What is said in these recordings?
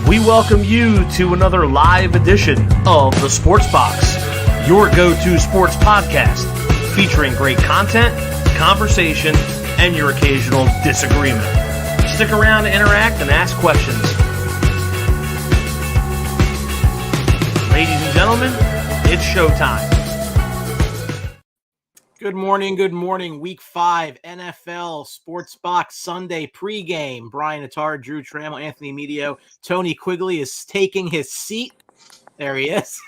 We welcome you to another live edition of the Sports Box, your go-to sports podcast featuring great content, conversation, and your occasional disagreement. Stick around to interact and ask questions. Ladies and gentlemen, it's showtime. Good morning. Week 5 NFL Sports Box Sunday pregame. Brian Attar, Drew Trammell, Anthony Medio, Tony Quigley is taking his seat. There he is.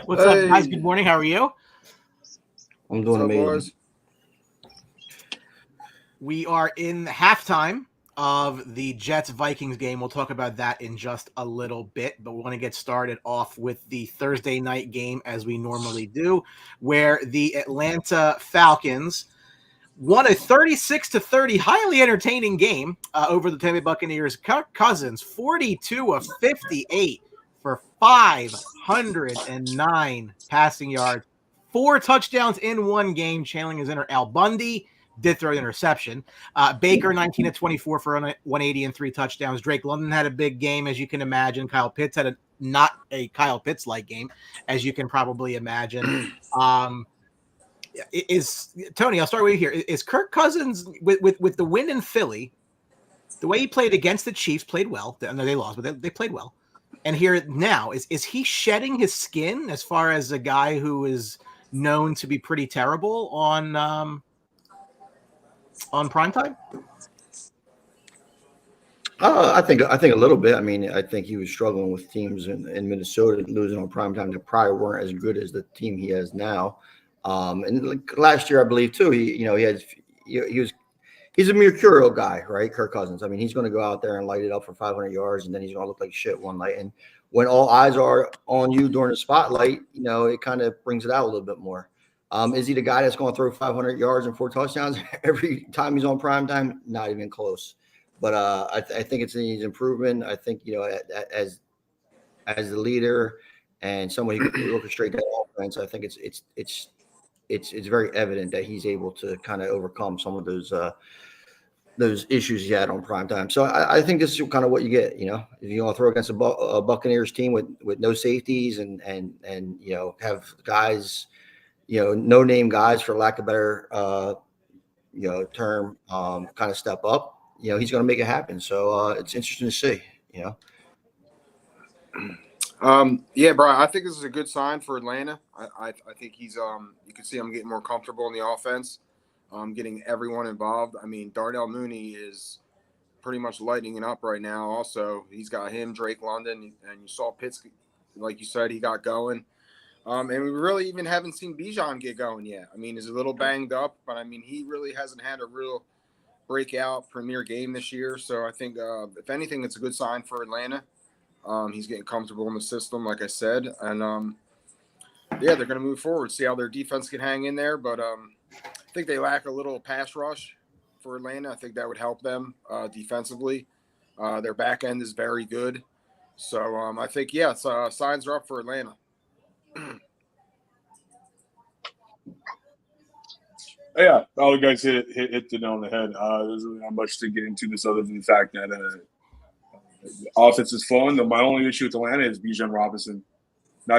What's up, guys? Good morning. How are you? I'm doing amazing. We are in halftime of the Jets-Vikings game. We'll talk about that in just a little bit, but we want to get started off with the Thursday night game as we normally do, where the Atlanta Falcons won a 36-30 highly entertaining game over the Tampa Bay Buccaneers. Kirk Cousins, 42 of 58 for 509 passing yards, 4 touchdowns in one game, channeling his inner Al Bundy. Did throw an interception. Baker, 19 of 24 for 180 and 3 touchdowns. Drake London had a big game, as you can imagine. Kyle Pitts had not a Kyle Pitts-like game, as you can probably imagine. Tony, I'll start with you here. Is Kirk Cousins, with the win in Philly, the way he played against the Chiefs, played well. I know they lost, but they played well. And here now, is he shedding his skin as far as a guy who is known to be pretty terrible on primetime? I think a little bit. I mean, I think he was struggling with teams in Minnesota losing on primetime that probably weren't as good as the team he has now. And like last year, I believe too, he's a mercurial guy, right? Kirk Cousins. I mean, he's going to go out there and light it up for 500 yards, and then he's going to look like shit one night. And when all eyes are on you during the spotlight, it kind of brings it out a little bit more. Is he the guy that's going to throw 500 yards and 4 touchdowns every time he's on primetime? Not even close. But I think it's needs improvement. I think as the leader and someone who can orchestrate that offense, I think it's very evident that he's able to kind of overcome some of those issues he had on primetime. So I think this is kind of what you get. If you're going to throw against a Buccaneers team with no safeties and have guys. No-name guys, for lack of a better, term, kind of step up. He's going to make it happen. So it's interesting to see. Yeah, Brian. I think this is a good sign for Atlanta. I think he's you can see him getting more comfortable in the offense, getting everyone involved. I mean, Darnell Mooney is pretty much lighting it up right now. Also, he's got him, Drake London, and you saw Pitts, like you said, he got going. And we really even haven't seen Bijan get going yet. I mean, he's a little banged up, but I mean, he really hasn't had a real breakout premier game this year. So I think, if anything, it's a good sign for Atlanta. He's getting comfortable in the system, like I said. And, they're going to move forward, see how their defense can hang in there. But I think they lack a little pass rush for Atlanta. I think that would help them defensively. Their back end is very good. So I think, signs are up for Atlanta. Yeah, all the guys hit the nail on the head. There's really not much to get into this other than the fact that the offense is flowing. My only issue with Atlanta is Bijan Robinson. Now,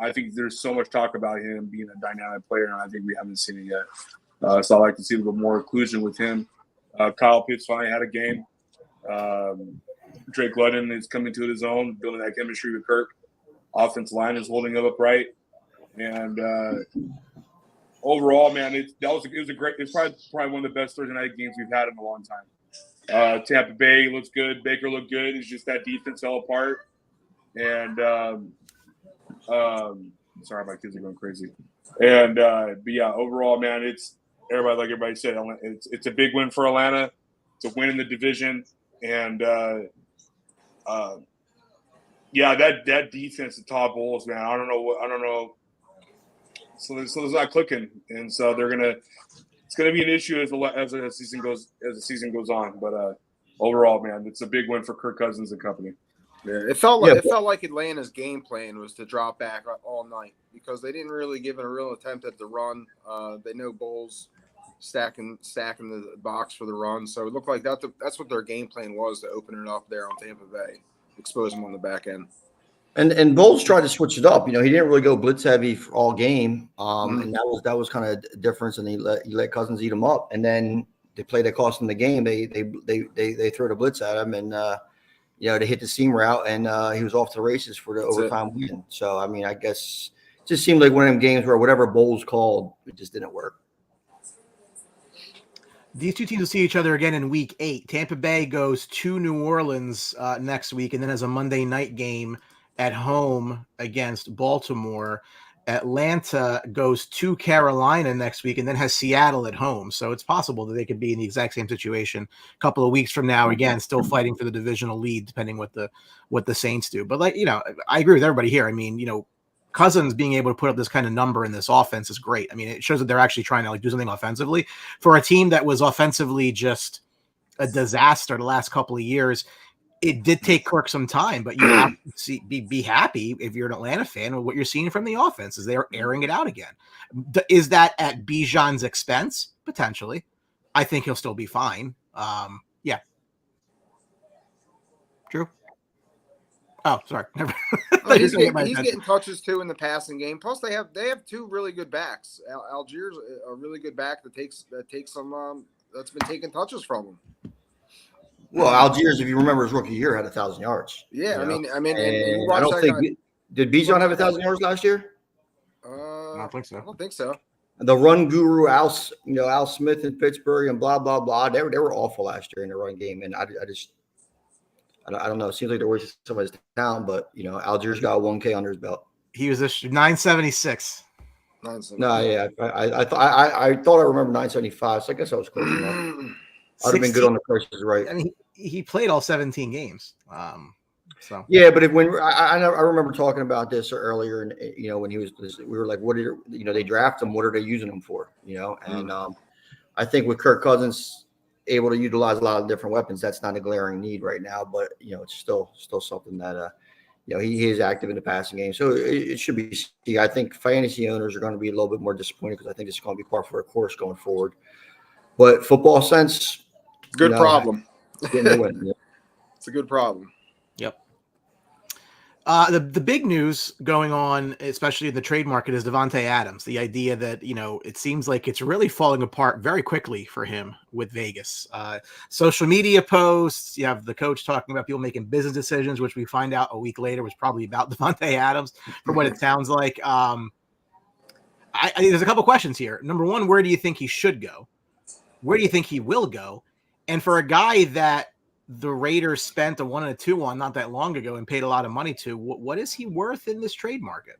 I think there's so much talk about him being a dynamic player, and I think we haven't seen it yet. So I like to see a little more inclusion with him. Kyle Pitts finally had a game. Drake London is coming to his own, building that chemistry with Kirk. Offensive line is holding up right, and overall, man, it was probably one of the best Thursday night games we've had in a long time. Tampa Bay looks good, Baker looked good. It's just that defense fell apart, and sorry, my kids are going crazy. And but yeah, overall, man, it's everybody like everybody said, it's a big win for Atlanta. It's a win in the division, and that defense, the Todd Bowles, man. I don't know. So it's not clicking, and so it's gonna be an issue as the season goes on. But overall, man, it's a big win for Kirk Cousins and company. Yeah, it felt like Atlanta's game plan was to drop back all night because they didn't really give it a real attempt at the run. They know Bowles stacking the box for the run, so it looked like that's what their game plan was to open it up there on Tampa Bay. expose him on the back end. And Bowles tried to switch it up. He didn't really go blitz heavy for all game, and that was kind of a difference. And he let Cousins eat him up, and then they played that cost in the game. They threw the blitz at him, and they hit the seam route, and he was off to the races for the overtime win. So I mean, I guess it just seemed like one of them games where whatever Bowles called, it just didn't work. These two teams will see each other again in Week 8. Tampa Bay goes to New Orleans next week, and then has a Monday night game at home against Baltimore. Atlanta goes to Carolina next week and then has Seattle at home. So it's possible that they could be in the exact same situation a couple of weeks from now, again, still fighting for the divisional lead, depending what the Saints do. But I agree with everybody here. I mean, Cousins being able to put up this kind of number in this offense is great. I mean, it shows that they're actually trying to do something offensively for a team that was offensively just a disaster the last couple of years. It did take Kirk some time, but you have to be happy if you're an Atlanta fan with what you're seeing from the offense is they're airing it out again. Is that at Bijan's expense? Potentially. I think he'll still be fine. Yeah. Drew? Oh, sorry. He's getting touches too in the passing game. Plus, they have two really good backs. Algiers, a really good back that takes some that's been taking touches from him. Well, Algiers, if you remember his rookie year, had 1,000 yards. Yeah, I mean, I don't think did Bijan have 1,000 yards last year? I don't think so. I don't think so. The run guru, Al Smith in Pittsburgh and blah blah blah. They were awful last year in the run game, and I don't know. It seems like they're wasting somebody's talent, but Algiers got a 1K under his belt. He was 976. No, yeah, I thought I remember 975. So I guess I was close enough. I'd have been good on the prices, right? I mean, he played all 17 games. So yeah, but I remember talking about this earlier, and when we were like, what are they draft him? What are they using him for? And I think with Kirk Cousins able to utilize a lot of different weapons, that's not a glaring need right now. But it's still something that he is active in the passing game, so it should be. I think fantasy owners are going to be a little bit more disappointed because I think it's going to be par for a course going forward. But football sense. Good problem. Getting the win. Yeah. It's a good problem. Yep. The big news going on, especially in the trade market, is Davante Adams. The idea that it seems like it's really falling apart very quickly for him with Vegas. Social media posts. You have the coach talking about people making business decisions, which we find out a week later was probably about Davante Adams, from what it sounds like. There's a couple questions here. Number one, where do you think he should go? Where do you think he will go? And for a guy that the Raiders spent a 1 and a 2 on not that long ago and paid a lot of money to, what is he worth in this trade market?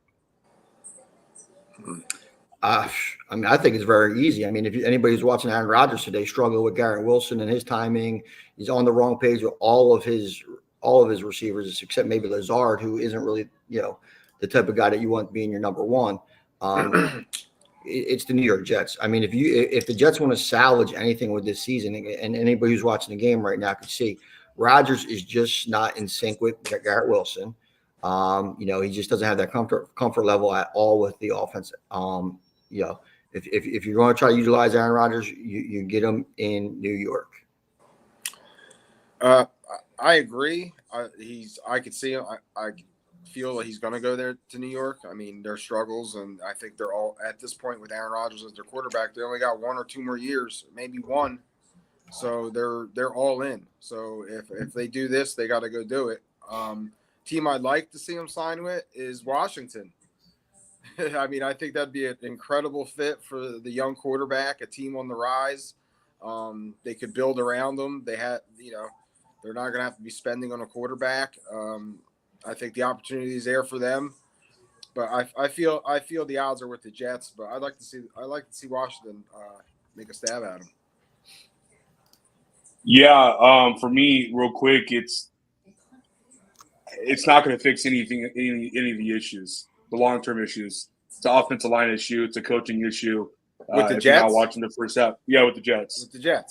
I mean, I think it's very easy. I mean, if anybody's watching Aaron Rodgers today, struggle with Garrett Wilson and his timing, he's on the wrong page with all of his receivers, except maybe Lazard, who isn't really, the type of guy that you want being your number one. It's the New York Jets. I mean, if the Jets want to salvage anything with this season, and anybody who's watching the game right now can see, Rodgers is just not in sync with Garrett Wilson. He just doesn't have that comfort level at all with the offense. If you're going to try to utilize Aaron Rodgers, you get him in New York. I agree. I could see him. I feel that he's going to go there to New York. I mean, their struggles, and I think they're all at this point with Aaron Rodgers as their quarterback. They only got 1 or 2 more years, maybe 1. So they're all in. So if they do this, they got to go do it. Team I'd like to see him sign with is Washington. I mean, I think that'd be an incredible fit for the young quarterback, a team on the rise. They could build around them. They had, they're not going to have to be spending on a quarterback. I think the opportunity is there for them, but I feel the odds are with the Jets. But I'd like to see Washington make a stab at him. Yeah, for me, real quick, it's not going to fix any of the issues, the long-term issues. It's an offensive line issue. It's a coaching issue. With the If Jets, you're not watching the first half, yeah, with the Jets. Yeah.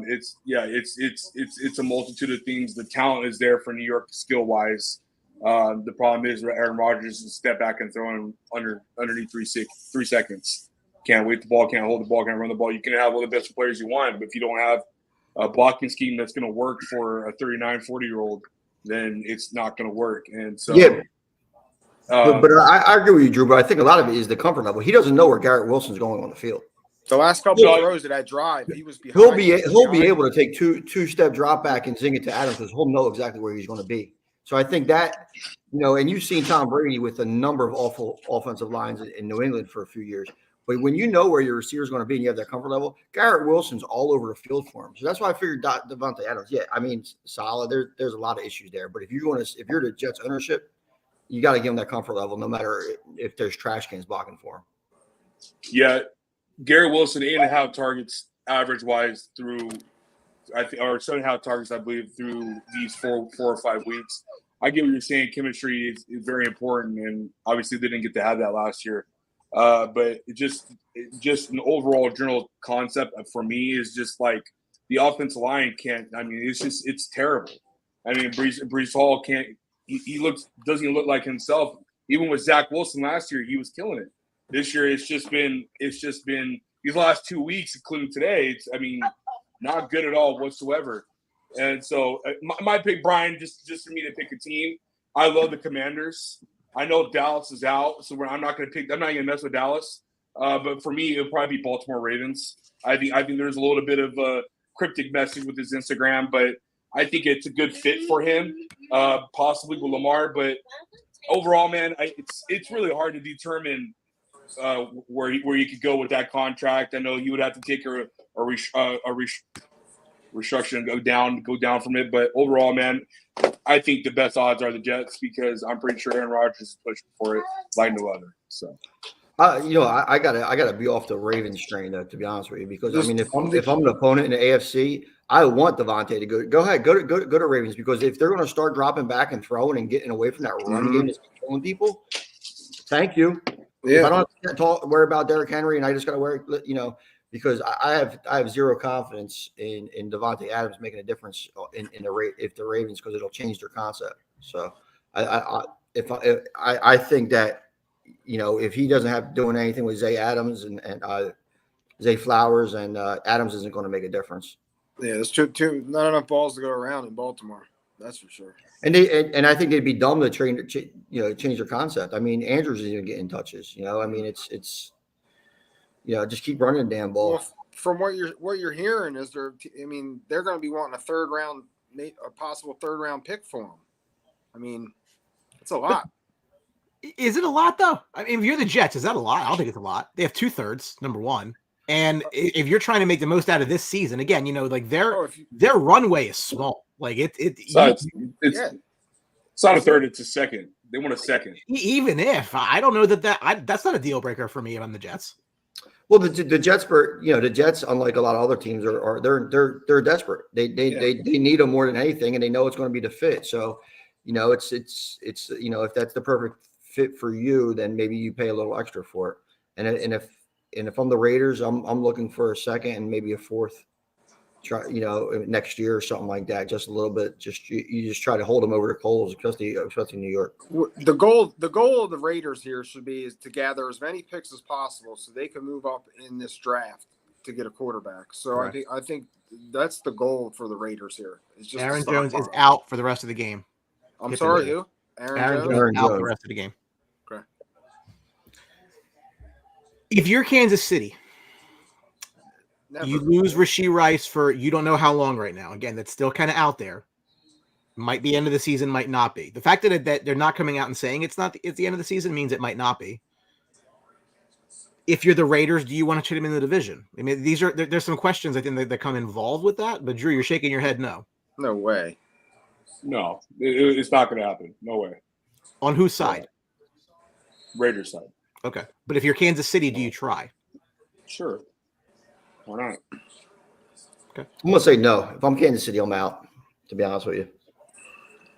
It's a multitude of things. The talent is there for New York skill-wise. The problem is Aaron Rodgers is step back and throwing underneath 3 seconds. Can't wait the ball, can't hold the ball, can't run the ball. You can have all the best players you want, but if you don't have a blocking scheme that's going to work for a 39, 40-year-old, then it's not going to work. And so, yeah. But I agree with you, Drew. But I think a lot of it is the comfort level. He doesn't know where Garrett Wilson's going on the field. The last couple of throws of that drive, he was behind. He'll be able to take two-step drop back and zing it to Adams because he'll know exactly where he's going to be. So I think that, and you've seen Tom Brady with a number of awful offensive lines in New England for a few years. But when you know where your receiver is going to be and you have that comfort level, Garrett Wilson's all over the field for him. So that's why I figured Davante Adams. Yeah, I mean, solid. There's a lot of issues there. But if you're the Jets ownership, you got to give him that comfort level, no matter if there's trash cans blocking for him. Yeah, Garrett Wilson 8.5 targets average wise through, or 7.5 targets I believe through these four or 5 weeks. I get what you're saying. Chemistry is very important, and obviously they didn't get to have that last year. But just an overall general concept for me is just like the offensive line can't. I mean, it's terrible. I mean, Breece Hall can't. He doesn't even look like himself. Even with Zach Wilson last year, he was killing it. This year, it's just been these last 2 weeks, including today. Not good at all whatsoever. And so my pick, Brian, just for me to pick a team. I love the Commanders. I know Dallas is out, so I'm not going to mess with Dallas. But for me, it'll probably be Baltimore Ravens. I think there's a little bit of a cryptic message with his Instagram, but I think it's a good fit for him, possibly with Lamar. But overall, man, it's really hard to determine where you could go with that contract. I know you would have to take a restructure and go down from it. But overall, man, I think the best odds are the Jets because I'm pretty sure Aaron Rodgers is pushing for it like no other. So. I gotta be off the Ravens train though, to be honest with you, because I mean, if I'm an opponent in the AFC, I want Davante to go ahead, go to Ravens, because if they're going to start dropping back and throwing and getting away from that run game that's killing people, thank you. Yeah. If I don't have to worry about Derrick Henry and I just got to worry, because I have zero confidence in Davante Adams making a difference in the Ravens, because it'll change their concept. So I think that. If he doesn't have doing anything with Zay Adams and Zay Flowers, and Adams isn't going to make a difference. Yeah, there's too not enough balls to go around in Baltimore. That's for sure. And I think they'd be dumb to change their concept. I mean, Andrews isn't even getting touches. I mean, it's just keep running the damn ball. Well, from what you're hearing is they're going to be wanting a possible third round pick for him. I mean, it's a lot. Is it a lot, though? I mean, if you're the Jets, is that a lot? I don't think it's a lot. They have 2/3, number one. And if you're trying to make the most out of this season, again, like their runway is small. Like it's not a third, it's a second. They want a second. Even if I don't know that's not a deal breaker for me if I'm the Jets. Well, the Jets, the Jets, unlike a lot of other teams, they're desperate. They need them more than anything, and they know it's going to be the fit. So, it's if that's the perfect fit for you, then maybe you pay a little extra for it. And if I'm the Raiders, I'm looking for a second and maybe a fourth, next year or something like that. Just a little bit. You just try to hold them over the coals, especially New York. The goal of the Raiders here should be is to gather as many picks as possible so they can move up in this draft to get a quarterback. So right. I think that's the goal for the Raiders here. It's just Aaron Jones is out for the rest of the game. I'm sorry, who? Aaron Jones out for the rest of the game. Okay. If you're Kansas City, you lose Rashee Rice for you don't know how long right now. Again, that's still kind of out there. Might be end of the season, might not be. The fact that they're not coming out and saying it's the end of the season means it might not be. If you're the Raiders, do you want to trade him in the division? I mean, there's some questions I think that come involved with that. But Drew, you're shaking your head no. No way. No, it's not going to happen. No way. On whose side? Raiders side. Okay. But if you're Kansas City, do you try? Sure. Why not? Okay. I'm going to say no. If I'm Kansas City, I'm out, to be honest with you.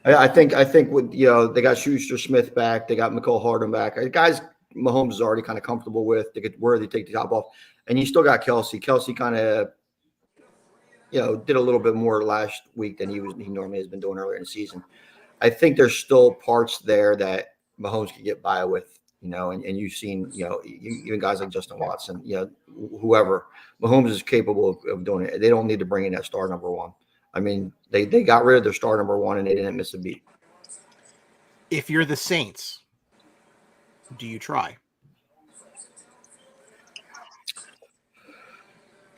I think with, they got Schuster Smith back. They got McCall Hardman back. Guys Mahomes is already kind of comfortable with. They get where they take the top off. And you still got Kelsey. Kelsey kind of, did a little bit more last week than he normally has been doing earlier in the season. I think there's still parts there that Mahomes can get by with, and you've seen, even guys like Justin Watson, whoever. Mahomes is capable of doing it. They don't need to bring in that star number one. I mean, they got rid of their star number one and they didn't miss a beat. If you're the Saints, do you try?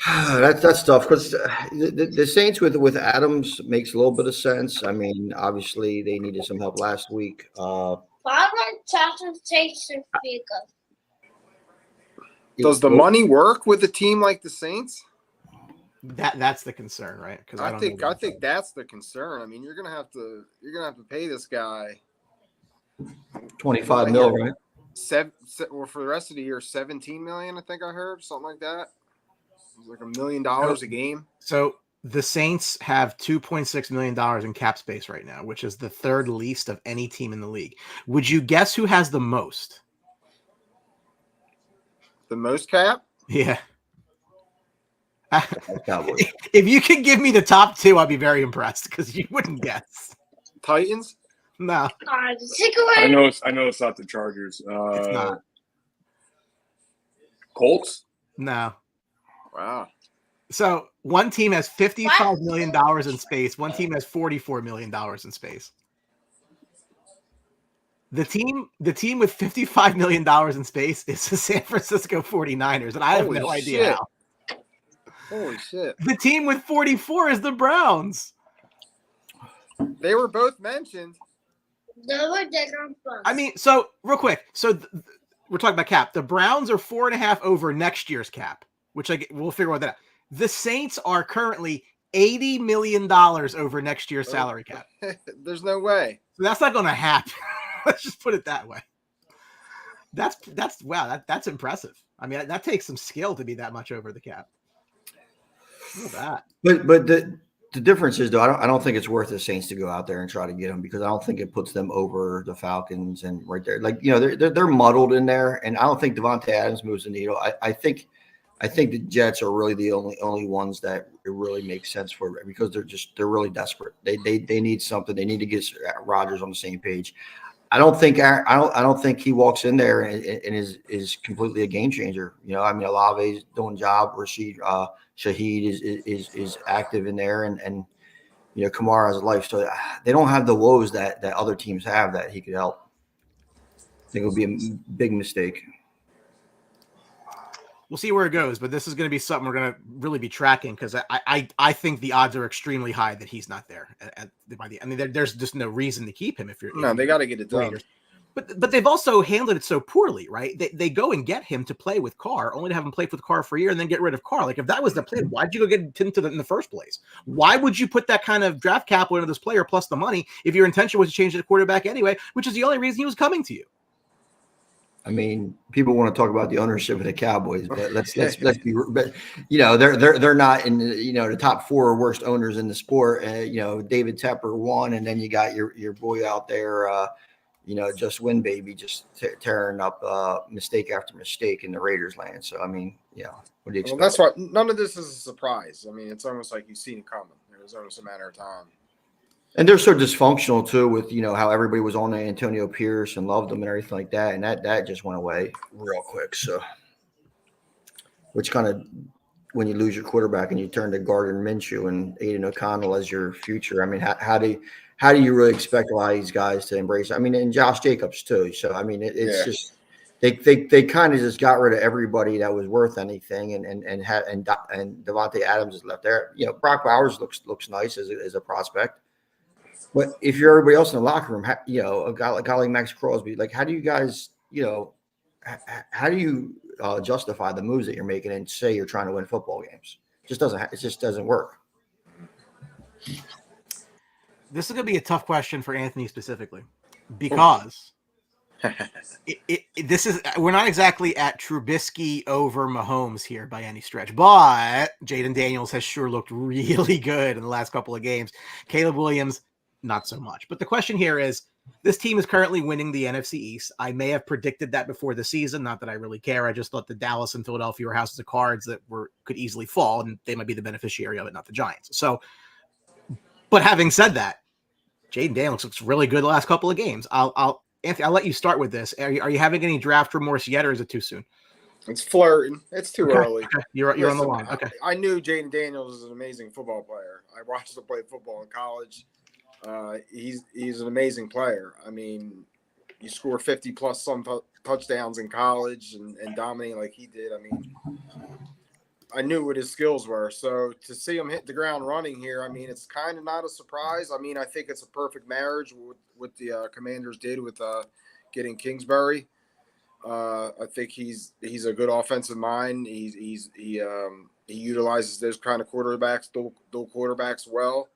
That's tough because the Saints with Adams makes a little bit of sense. I mean, obviously they needed some help last week. Does the money work with a team like the Saints? That's the concern, right? Because I think that's the concern. I mean, you're gonna have to pay this guy $25 million, right? Or for the rest of the year, $17 million. I think I heard something like that. It was like $1 million a game. So the Saints have $2.6 million in cap space right now, which is the third least of any team in the league. Would you guess who has the most? The most cap? Yeah. If you could give me the top two, I'd be very impressed because you wouldn't guess. Titans? No. I know it's not the Chargers. It's not. Colts? No. Wow. So one team has $55 million in space. One team has $44 million in space. The team with $55 million in space is the San Francisco 49ers, and I have no idea how. Holy shit. The team with 44 is the Browns. They were both mentioned. I mean, so real quick. So we're talking about cap. The Browns are 4.5 over next year's cap, which we'll figure out that out. The Saints are currently $80 million over next year's salary cap. There's no way. So that's not going to happen. Let's just put it that way. That's wow. That's impressive. I mean, that takes some skill to be that much over the cap. Look at that. But the difference is, though, I don't think it's worth the Saints to go out there and try to get him because I don't think it puts them over the Falcons and right there. Like, you know, they're muddled in there, and I don't think Davante Adams moves the needle. I think the Jets are really the only ones that it really makes sense for because they're really desperate. They need something. They need to get Rodgers on the same page. I don't think he walks in there and is completely a game changer. You know, I mean, Olave's doing a job. Shaheed is active in there, and you know, Kamara has a life. So they don't have the woes that other teams have that he could help. I think it would be a big mistake. We'll see where it goes, but this is going to be something we're going to really be tracking because I think the odds are extremely high that he's not there. I mean, there's just no reason to keep him if you're. No, they got to get it done. Raiders. But they've also handled it so poorly, right? They go and get him to play with Carr, only to have him play with Carr for a year and then get rid of Carr. Like if that was the plan, why'd you go get him in the first place? Why would you put that kind of draft capital into this player plus the money if your intention was to change the quarterback anyway, which is the only reason he was coming to you? I mean, people want to talk about the ownership of the Cowboys, but let's be. But you know, they're not in the top 4 worst owners in the sport. You know, David Tepper won, and then you got your boy out there. Just win, baby, just tearing up mistake after mistake in the Raiders land. So I mean, what do you expect? Well, that's why none of this is a surprise. I mean, it's almost like you've seen it coming. It was almost a matter of time. And they're so dysfunctional too, with how everybody was on Antonio Pierce and loved him and everything like that, and that just went away real quick. So, which kind of when you lose your quarterback and you turn to Gardner Minshew and Aiden O'Connell as your future, I mean, how do you really expect a lot of these guys to embrace it? I mean, and Josh Jacobs too. So I mean, it's just they kind of just got rid of everybody that was worth anything, and Davante Adams is left there. Brock Bowers looks nice as a prospect. But if you're everybody else in the locker room, a guy like Max Crosby, like how do you guys, how do you justify the moves that you're making and say you're trying to win football games? It just doesn't work. This is going to be a tough question for Anthony specifically because we're not exactly at Trubisky over Mahomes here by any stretch, but Jaden Daniels has sure looked really good in the last couple of games. Caleb Williams, not so much. But the question here is, this team is currently winning the NFC East. I may have predicted that before the season. Not that I really care. I just thought the Dallas and Philadelphia were houses of cards that could easily fall, and they might be the beneficiary of it, not the Giants. So, but having said that, Jaden Daniels looks really good the last couple of games. Anthony, I'll let you start with this. Are you having any draft remorse yet, or is it too soon? It's flirting. It's too early. Okay. You're on the line. Okay. I knew Jaden Daniels is an amazing football player. I watched him play football in college. He's an amazing player. I mean, you score 50 plus some touchdowns in college and dominate like he did. I mean, I knew what his skills were. So to see him hit the ground running here, I mean, it's kind of not a surprise. I mean, I think it's a perfect marriage with what the Commanders did with getting Kingsbury. I think he's a good offensive mind. He utilizes those kind of quarterbacks, dual quarterbacks well.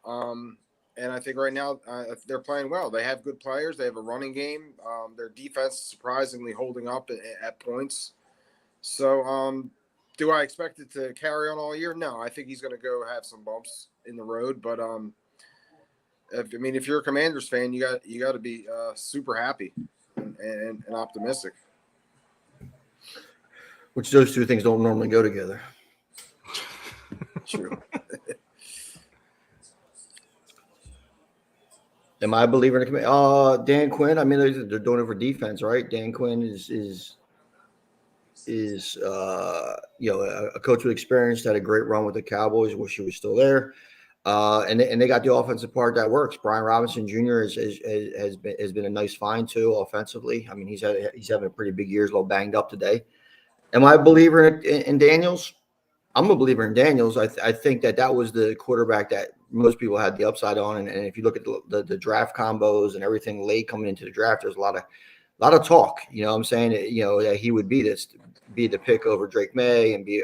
And I think right now they're playing well. They have good players. They have a running game. Their defense is surprisingly holding up at points. So do I expect it to carry on all year? No, I think he's going to go have some bumps in the road. But if you're a Commanders fan, you got to be super happy and optimistic. Which those two things don't normally go together. True. Am I a believer in the Dan Quinn? I mean, they're doing it for defense, right? Dan Quinn is a coach with experience, had a great run with the Cowboys. Wish he was still there. And they got the offensive part that works. Brian Robinson Jr. has been a nice find too offensively. I mean, he's having a pretty big year. He's a little banged up today. Am I a believer in Daniels? I'm a believer in Daniels. I think that was the quarterback that most people had the upside on. And if you look at the draft combos and everything late coming into the draft, there's a lot of talk. You know what I'm saying? That he would be the pick over Drake May and he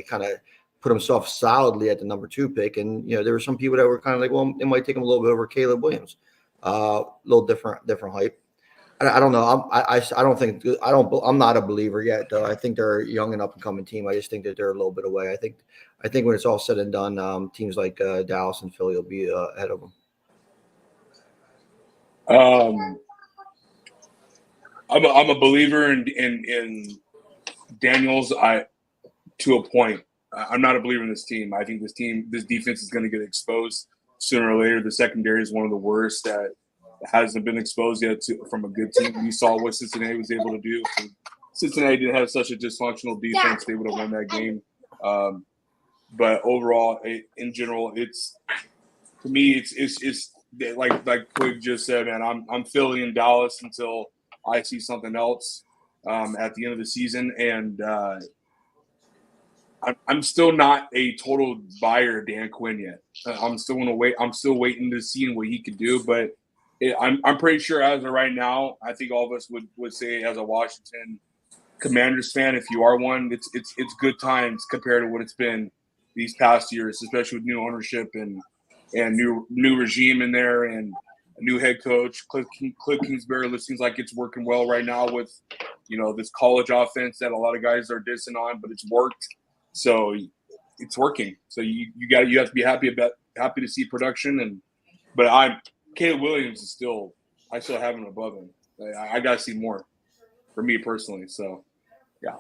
kind of put himself solidly at the number 2 pick. And, there were some people that were kind of like, well, it might take him a little bit over Caleb Williams. A little different hype. I don't know. I'm not a believer yet, though. I think they're a young and up and coming team. I just think that they're a little bit away. I think when it's all said and done, teams like Dallas and Philly will be ahead of them. I'm a believer in Daniels. To a point. I'm not a believer in this team. I think this defense is going to get exposed sooner or later. The secondary is one of the worst that hasn't been exposed yet from a good team. We saw what Cincinnati was able to do. If Cincinnati didn't have such a dysfunctional defense, they would have won that game. But overall, in general, it's to me, it's like Quig just said, man. I'm Philly and Dallas until I see something else at the end of the season, and I'm still not a total buyer of Dan Quinn yet. I'm still going to wait. I'm still waiting to see what he could do, but I'm pretty sure as of right now, I think all of us would say as a Washington Commanders fan, if you are one, it's good times compared to what it's been these past years, especially with new ownership and new regime in there and a new head coach. Cliff Kingsbury, it seems like it's working well right now with this college offense that a lot of guys are dissing on, but it's worked. So it's working. So you have to be happy to see production but Caleb Williams is still I still have him above him. I got to see more for me personally. So yeah.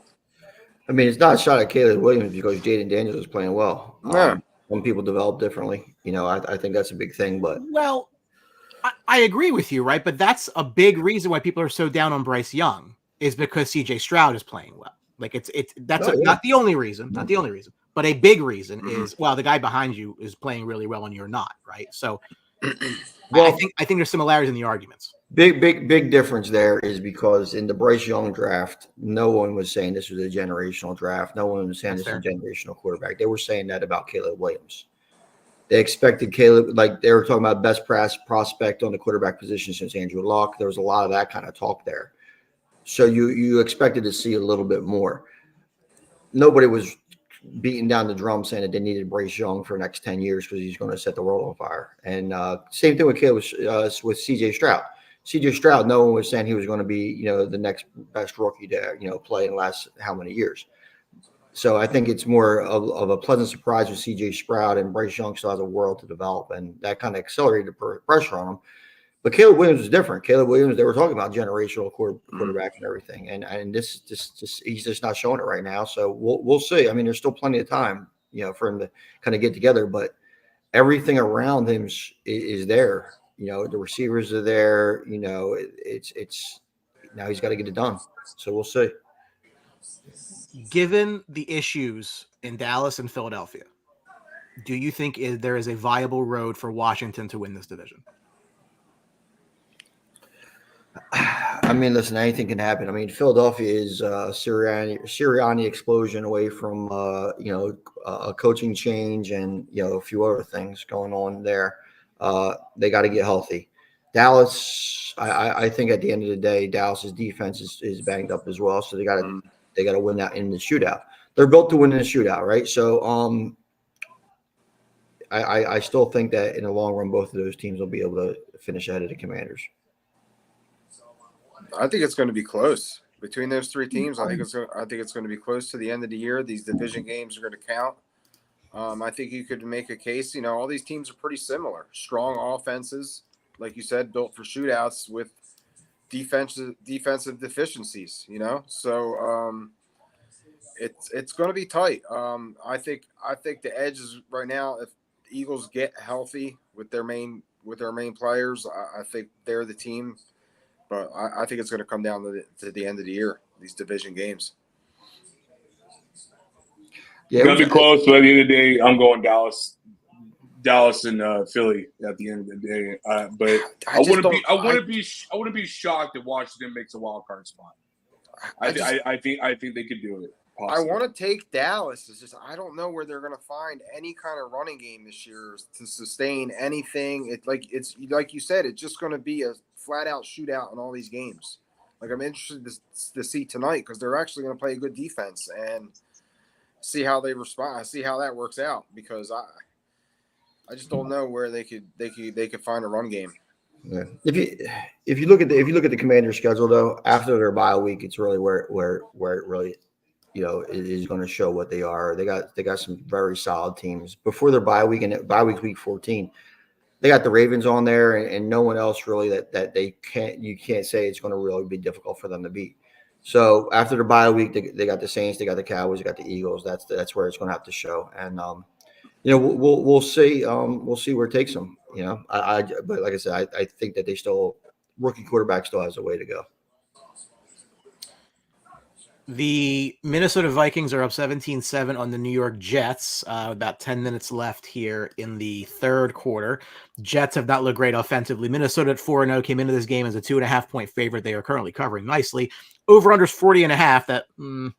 I mean, it's not a shot at Caleb Williams because Jaden Daniels is playing well. Yeah. Some people develop differently. I think that's a big thing. But well, I agree with you, right? But that's a big reason why people are so down on Bryce Young is because CJ Stroud is playing well. Like not the only reason, but a big reason is the guy behind you is playing really well and you're not, right? So I think there's similarities in the arguments. Big difference there is because in the Bryce Young draft, no one was saying this was a generational draft. No one was saying this was a generational quarterback. They were saying that about Caleb Williams. They expected Caleb, like they were talking about best prospect on the quarterback position since Andrew Luck. There was a lot of that kind of talk there. So you expected to see a little bit more. Nobody was beating down the drum saying that they needed Bryce Young for the next 10 years because he's going to set the world on fire. And same thing with Caleb with CJ Stroud. CJ Stroud, no one was saying he was going to be, the next best rookie to, play in the last how many years. So I think it's more of a pleasant surprise with CJ Stroud, and Bryce Young still has a world to develop, and that kind of accelerated the pressure on him. But Caleb Williams is different. Caleb Williams, they were talking about generational quarterback and everything, and this he's just not showing it right now. So we'll see. I mean, there's still plenty of time, for him to kind of get together, but everything around him is there. The receivers are there. It's now he's got to get it done. So we'll see. Given the issues in Dallas and Philadelphia, do you think there is a viable road for Washington to win this division? I mean, listen, anything can happen. I mean, Philadelphia is Sirianni explosion away from a coaching change and a few other things going on there. They got to get healthy. Dallas, I think at the end of the day, Dallas's defense is banged up as well, so they got to win that in the shootout. They're built to win in the shootout, right? So I still think that in the long run, both of those teams will be able to finish ahead of the Commanders. I think it's going to be close between those three teams. I think it's going to be close to the end of the year. These division games are going to count. I think you could make a case. All these teams are pretty similar. Strong offenses, like you said, built for shootouts with defensive deficiencies. So it's going to be tight. I think the edge is right now. If the Eagles get healthy with their main players, I think they're the team. But I think it's going to come down to the end of the year, these division games. Yeah, it's going to be close, but at the end of the day, I'm going Dallas and Philly at the end of the day. But I wouldn't be shocked if Washington makes a wild card spot. I think they could do it. Possibly. I want to take Dallas. It's just I don't know where they're going to find any kind of running game this year to sustain anything. It's like you said, it's just going to be a flat out shootout in all these games. Like I'm interested to see tonight because they're actually going to play a good defense and see how they respond. See how that works out because I just don't know where they could find a run game. Yeah. If you look at the Commanders' schedule though, after their bye week, it's really where it really is going to show what they are. They got some very solid teams before their bye week, and bye week's week 14. They got the Ravens on there, and no one else really that you can't say it's going to really be difficult for them to beat. So after the bye week, they got the Saints, they got the Cowboys, they got the Eagles. That's where it's going to have to show, and we'll see where it takes them. But like I said, I think that rookie quarterback still has a way to go. The Minnesota Vikings are up 17-7 on the New York Jets. About 10 minutes left here in the third quarter. Jets have not looked great offensively. Minnesota at 4-0 came into this game as a 2.5-point favorite. They are currently covering nicely. Over-under's 40.5. That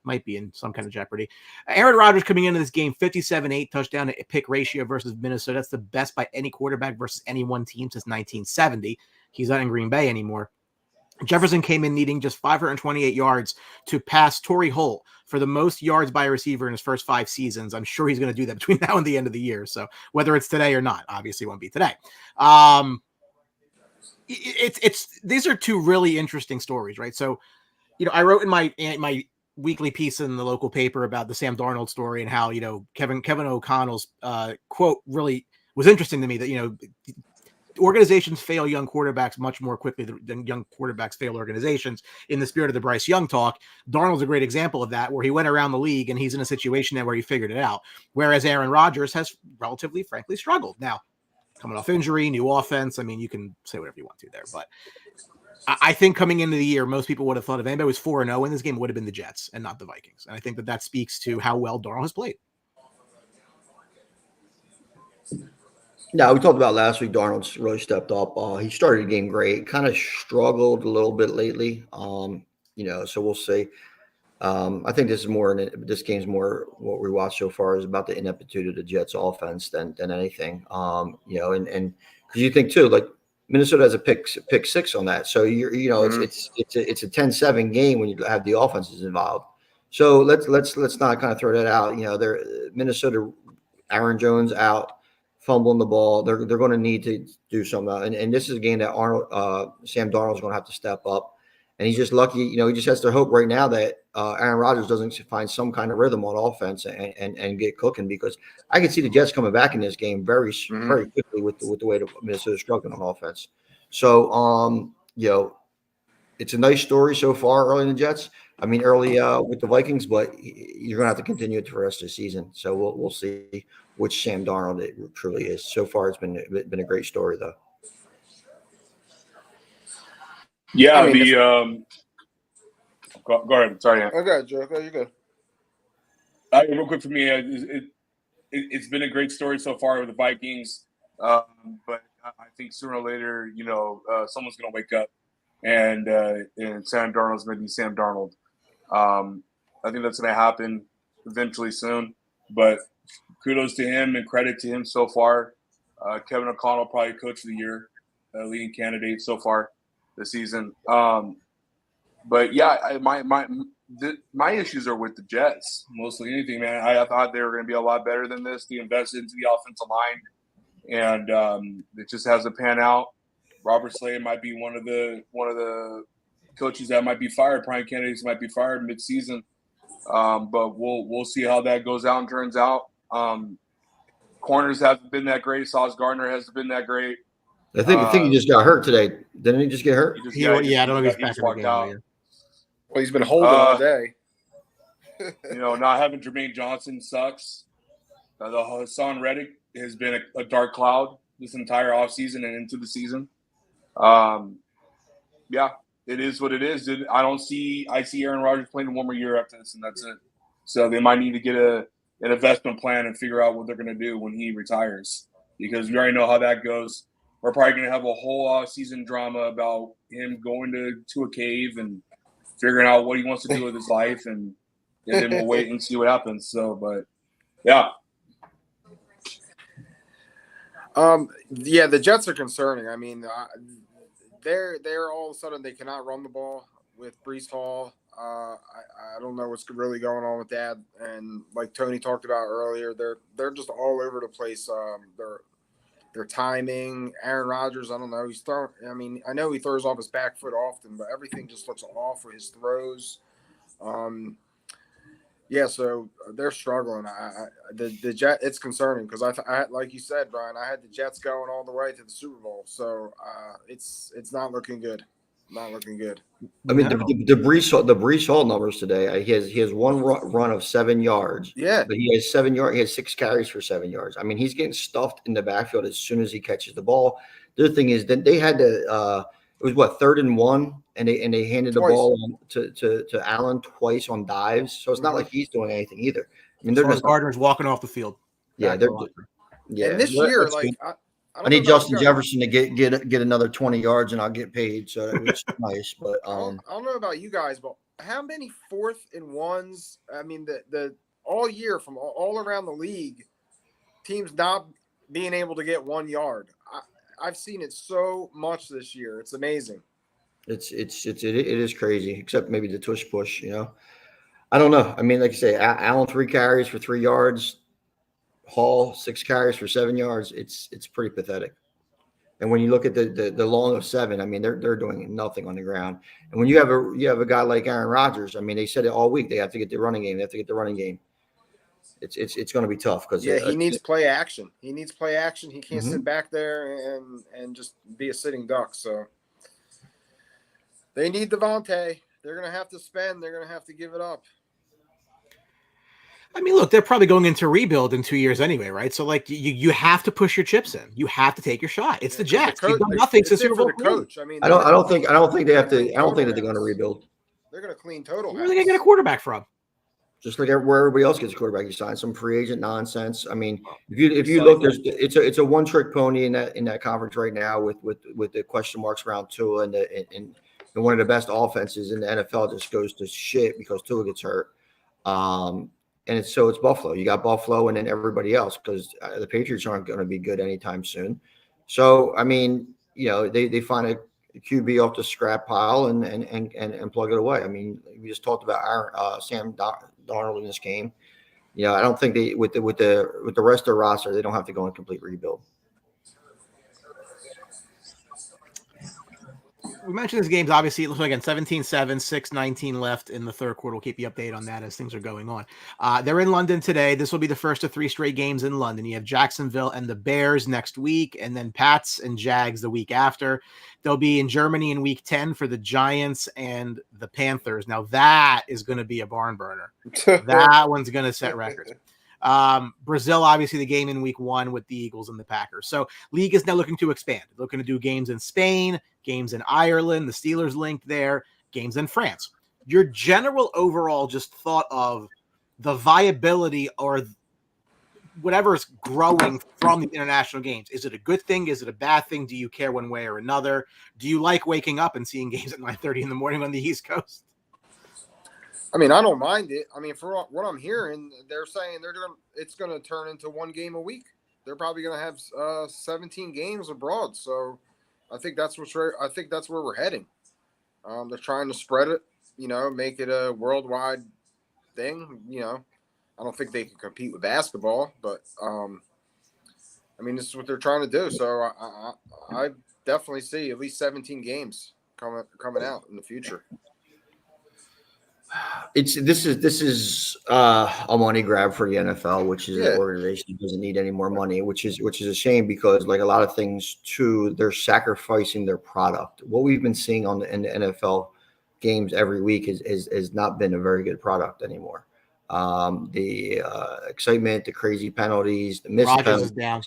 might be in some kind of jeopardy. Aaron Rodgers coming into this game, 57-8 touchdown to pick ratio versus Minnesota. That's the best by any quarterback versus any one team since 1970. He's not in Green Bay anymore. Jefferson came in needing just 528 yards to pass Torrey Holt for the most yards by a receiver in his first 5 seasons. I'm sure he's going to do that between now and the end of the year. So whether it's today or not, obviously it won't be today. These are two really interesting stories, right? So, I wrote in my weekly piece in the local paper about the Sam Darnold story and how, Kevin O'Connell's quote really was interesting to me that, organizations fail young quarterbacks much more quickly than young quarterbacks fail organizations. In the spirit of the Bryce Young talk, Darnold's a great example of that, where he went around the league and he's in a situation now where he figured it out. Whereas Aaron Rodgers has relatively, frankly, struggled. Now, coming off injury, new offense. I mean, you can say whatever you want to there, but I think coming into the year, most people would have thought if anybody was 4-0 in this game, it would have been the Jets and not the Vikings. And I think that speaks to how well Darnold has played. Yeah, we talked about last week. Darnold's really stepped up. He started the game great. Kind of struggled a little bit lately. So we'll see. I think this game's more what we watched so far is about the ineptitude of the Jets offense than anything. And because you think too, like Minnesota has a pick 6 on that. So it's a 10-7 game when you have the offenses involved. So let's not kind of throw that out. Minnesota, Aaron Jones out, fumbling the ball. They're going to need to do something. And this is a game that Sam Darnold's going to have to step up. And he's just lucky, he just has to hope right now that Aaron Rodgers doesn't find some kind of rhythm on offense and get cooking, because I can see the Jets coming back in this game very quickly with the way Minnesota's struggling on offense. So, it's a nice story so far early in the Jets. I mean, early with the Vikings, but you're going to have to continue it for the rest of the season. So we'll see which Sam Darnold it truly is. So far, it's been a great story, though. Yeah, Go ahead. Sorry. Okay, Joe. Okay, you're good. Real quick for me, it's been a great story so far with the Vikings, but I think sooner or later, someone's going to wake up, and Sam Darnold's going to be Sam Darnold. I think that's going to happen eventually soon, but kudos to him and credit to him so far. Kevin O'Connell, probably Coach of the Year, leading candidate so far this season. But yeah, my issues are with the Jets, mostly anything, man. I thought they were going to be a lot better than this. They invested into the offensive line, and it just hasn't panned out. Robert Slade might be one of the coaches that might be fired. Prime candidates might be fired mid-season, but we'll see how that goes out and turns out. Corners haven't been that great. Sauce Gardner hasn't been that great. I think he just got hurt today. Didn't he just get hurt? I don't know if he's back in the game. Well, he's been holding all day. Not having Jermaine Johnson sucks. The Hassan Reddick has been a dark cloud this entire offseason and into the season. Yeah, it is what it is. I see Aaron Rodgers playing one more year after this, and that's it. So they might need to get an investment plan and figure out what they're going to do when he retires, because we already know how that goes. We're probably going to have a whole off-season drama about him going to a cave and figuring out what he wants to do with his life, and then we'll wait and see what happens. So, but yeah. Yeah, the Jets are concerning. I mean, they're all of a sudden they cannot run the ball with Breece Hall. I don't know what's really going on with that. And like Tony talked about earlier, they're just all over the place. Their timing, Aaron Rodgers, I don't know. He's throwing. I mean, I know he throws off his back foot often, but everything just looks off with his throws. Yeah, so they're struggling. The Jet, it's concerning because I like you said, Brian, I had the Jets going all the way to the Super Bowl, so it's not looking good. Not looking good. I mean, the Breece Hall numbers today. He has one run of 7 yards. Yeah, but he has 7 yards. He has 6 carries for 7 yards. I mean, he's getting stuffed in the backfield as soon as he catches the ball. The other thing is that they had to. It was 3rd and 1, and they handed Twice. the ball to Allen twice on dives. So it's not like he's doing anything either. I mean, they're just Gardner's walking off the field. Yeah, they're yeah. And this year, like I need Justin Jefferson to get another 20 yards, and I'll get paid. So it's nice. But I don't know about you guys, but how many 4th and 1s? I mean, the all year from all around the league, teams not being able to get 1 yard. I've seen it so much this year. It's amazing. It is crazy, except maybe the tush push. I don't know. I mean, like you say, Allen 3 carries for 3 yards. Hall 6 carries for 7 yards. It's pretty pathetic. And when you look at the long of 7, I mean they're doing nothing on the ground. And when you have a guy like Aaron Rodgers, I mean they said it all week. They have to get the running game. It's going to be tough because he needs play action. He can't sit back there and just be a sitting duck. So they need Davante. They're going to have to spend. They're going to have to give it up. I mean, look, they're probably going into rebuild in 2 years anyway, right? So, like, you have to push your chips in. You have to take your shot. It's the Jets. You've done nothing since Super Bowl. Coach. I mean, I don't think they have to. I don't think that they're going to rebuild. They're going to clean total. Where are they going to get a quarterback from? Just like where everybody else gets a quarterback, you sign some free agent nonsense. I mean, if you look, it's a one trick pony in that conference right now with the question marks around Tua and one of the best offenses in the NFL just goes to shit because Tua gets hurt. And it's Buffalo. You got Buffalo and then everybody else because the Patriots aren't going to be good anytime soon. So, I mean, they find a QB off the scrap pile and plug it away. I mean, we just talked about Sam Darnold in this game. I don't think they with the rest of the roster, they don't have to go in complete rebuild. We mentioned this game's obviously, it looks like again 17-7, 6:19 left in the third quarter. We'll keep you updated on that as things are going on. They're in London today. This will be the first of 3 straight games in London. You have Jacksonville and the Bears next week, and then Pats and Jags the week after. They'll be in Germany in week 10 for the Giants and the Panthers. Now that is going to be a barn burner. That one's going to set records. Brazil, obviously the game in week 1 with the Eagles and the Packers. So league is now looking to expand, looking to do games in Spain, games in Ireland, the Steelers linked there, games in France. your general overall just thought of the viability or whatever is growing from the international games. Is it a good thing? Is it a bad thing? Do you care one way or another? Do you like waking up and seeing games at 9:30 in the morning on the East Coast? I mean, I don't mind it. I mean, for what I'm hearing, they're saying it's going to turn into one game a week. They're probably going to have 17 games abroad. So I think that's where we're heading. They're trying to spread it, make it a worldwide thing. I don't think they can compete with basketball, but I mean, this is what they're trying to do. So I definitely see at least 17 games coming out in the future. This is a money grab for the NFL, which is an organization that doesn't need any more money, which is a shame because like a lot of things too, they're sacrificing their product. What we've been seeing in the NFL games every week is not been a very good product anymore. The excitement, the crazy penalties, the missed Rodgers penalties. is down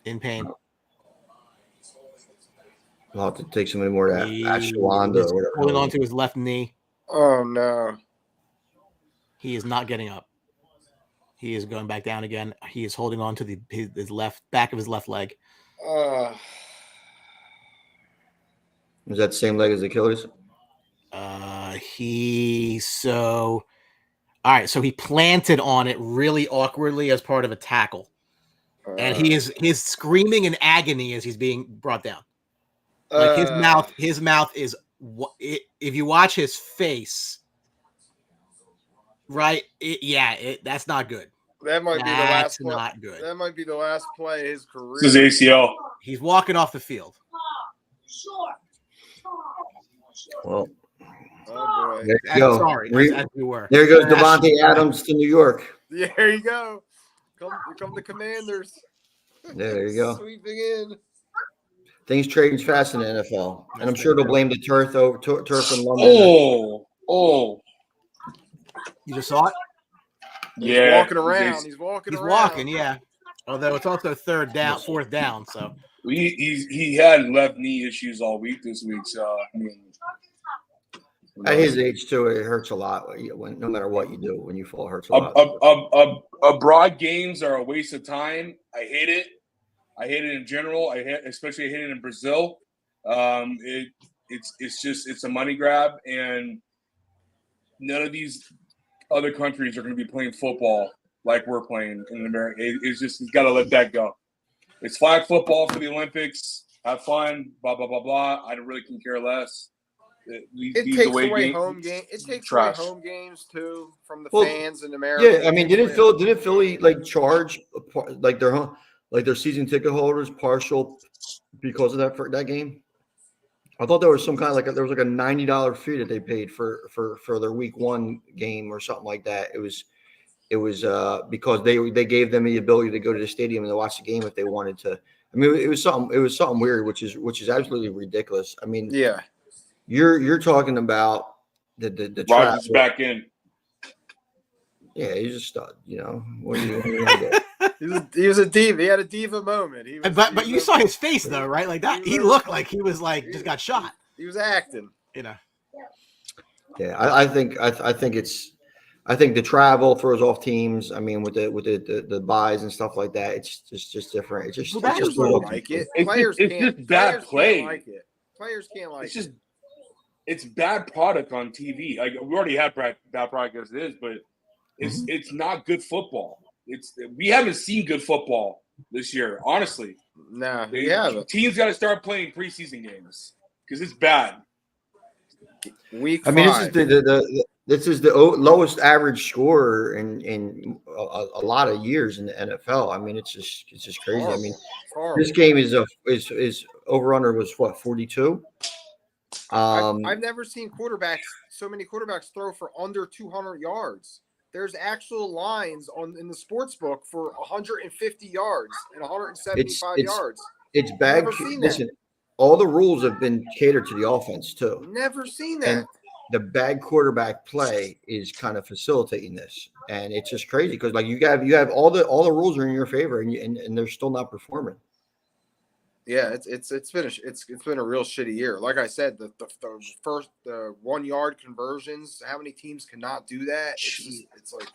in pain. I'll have to take some more of that ashwagandha or whatever. Holding on to his left knee. Oh no. He is not getting up. He is going back down again. He is holding on to his left back of his left leg. Is that the same leg as Achilles? All right, so he planted on it really awkwardly as part of a tackle. And he's screaming in agony as he's being brought down. Like his mouth is if you watch his face, right? That's not good. That might be the last play. Not good. That might be the last play of his career. This is ACL. He's walking off the field. Well, oh boy. there you go. Sorry, as we were. There goes Davante Adams to New York. Yeah, there you go. Come the Commanders. There you go. Sweeping in. Things change fast in the NFL, and I'm sure they'll blame the turf in London. Oh! You just saw it? He's walking around. He's walking, yeah. Although it's also fourth down. So he had left knee issues all week this week. So I mean, at his age too, it hurts a lot. No matter what you do, when you fall, it hurts a lot. Abroad games are a waste of time. I hate it. I hate it in general. Especially I hate it in Brazil. It's a money grab, and none of these other countries are going to be playing football like we're playing in America. It's got to let that go. It's flag football for the Olympics. Have fun. Blah blah blah blah. I really can care less. It takes away home games. It takes away home games too from the fans in America. Yeah, I mean, didn't Philly like charge like their season ticket holders partial because of that game? I thought there was some kind of there was like a $90 fee that they paid for their week one game or something like that. It was because they gave them the ability to go to the stadium and to watch the game if they wanted to. I mean, it was something weird, which is absolutely ridiculous. I mean, yeah, you're talking about the Rodgers back in. Yeah, he's a stud. What do you do? He was a diva. He had a diva moment. But you saw his face though, right? Like that, he looked like he was just got shot. He was acting. Yeah, I think the travel throws off teams. I mean, with the buys and stuff like that, it's just different. It's just don't like it. Players just bad play. Players can't like it. It's bad product on TV. Like we already have bad product as it is, but it's not good football. We haven't seen good football this year, honestly. Nah, teams got to start playing preseason games because it's bad. Week 5. I mean, this is the lowest average score in a lot of years in the NFL. I mean, it's just crazy. I mean, this game is over under was what 42. I've never seen so many quarterbacks throw for under 200 yards. There's actual lines in the sports book for 150 yards and 175 yards. It's bad. Listen, all the rules have been catered to the offense too. Never seen that. And the bad quarterback play is kind of facilitating this, and it's just crazy because you have all the rules are in your favor, and they're still not performing. Yeah, it's been a real shitty year. Like I said, the 1 yard conversions. How many teams cannot do that? It's like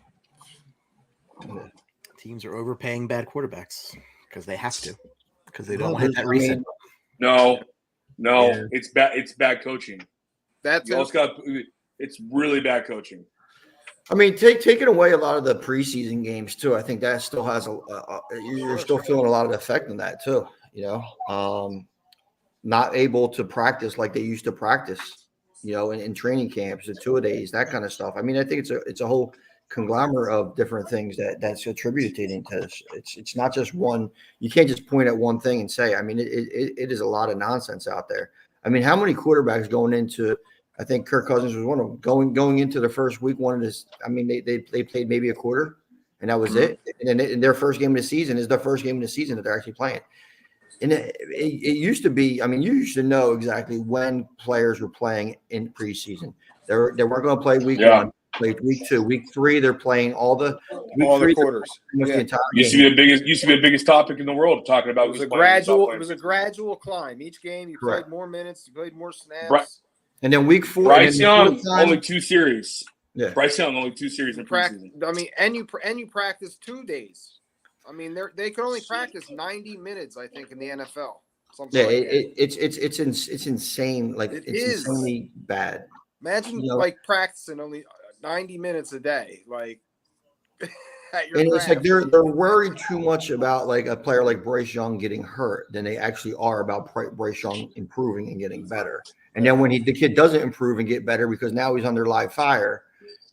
Teams are overpaying bad quarterbacks because they have to, because they don't No, want to hit that I reset. mean, No, Yeah. it's bad. It's bad coaching. that's You also got. It's really bad coaching. I mean, taking away a lot of the preseason games too. I think that still has you're still feeling a lot of the effect on that too. Not able to practice like they used to practice. In training camps, the 2-a-days, that kind of stuff. I mean, I think it's a whole conglomerate of different things that's attributed to this. It's not just one. You can't just point at one thing and say. I mean, it is a lot of nonsense out there. I mean, how many quarterbacks going into? I think Kirk Cousins was one of them. Going into the first week, one of this. I mean, they played maybe a quarter, and that was it. And then their first game of the season is the first game of the season that they're actually playing. And it used to be. I mean, you used to know exactly when players were playing in preseason. They weren't going to play week 1. Played week 2, week 3. They're playing all the quarters. The entire Used game. to be the biggest topic in the world talking about. It was a gradual climb. Each game you played more minutes, you played more snaps. And then week 4, Bryce Young only 2 series. Yeah, Bryce Young only 2 series in preseason. I mean, and you practice 2 days. I mean, they can only practice 90 minutes, I think, in the NFL. It's insane. Like it's insanely bad. Imagine practicing only 90 minutes a day, like. It's like they're worried too much about like a player like Bryce Young getting hurt than they actually are about Bryce Young improving and getting better. And then when the kid doesn't improve and get better because now he's under live fire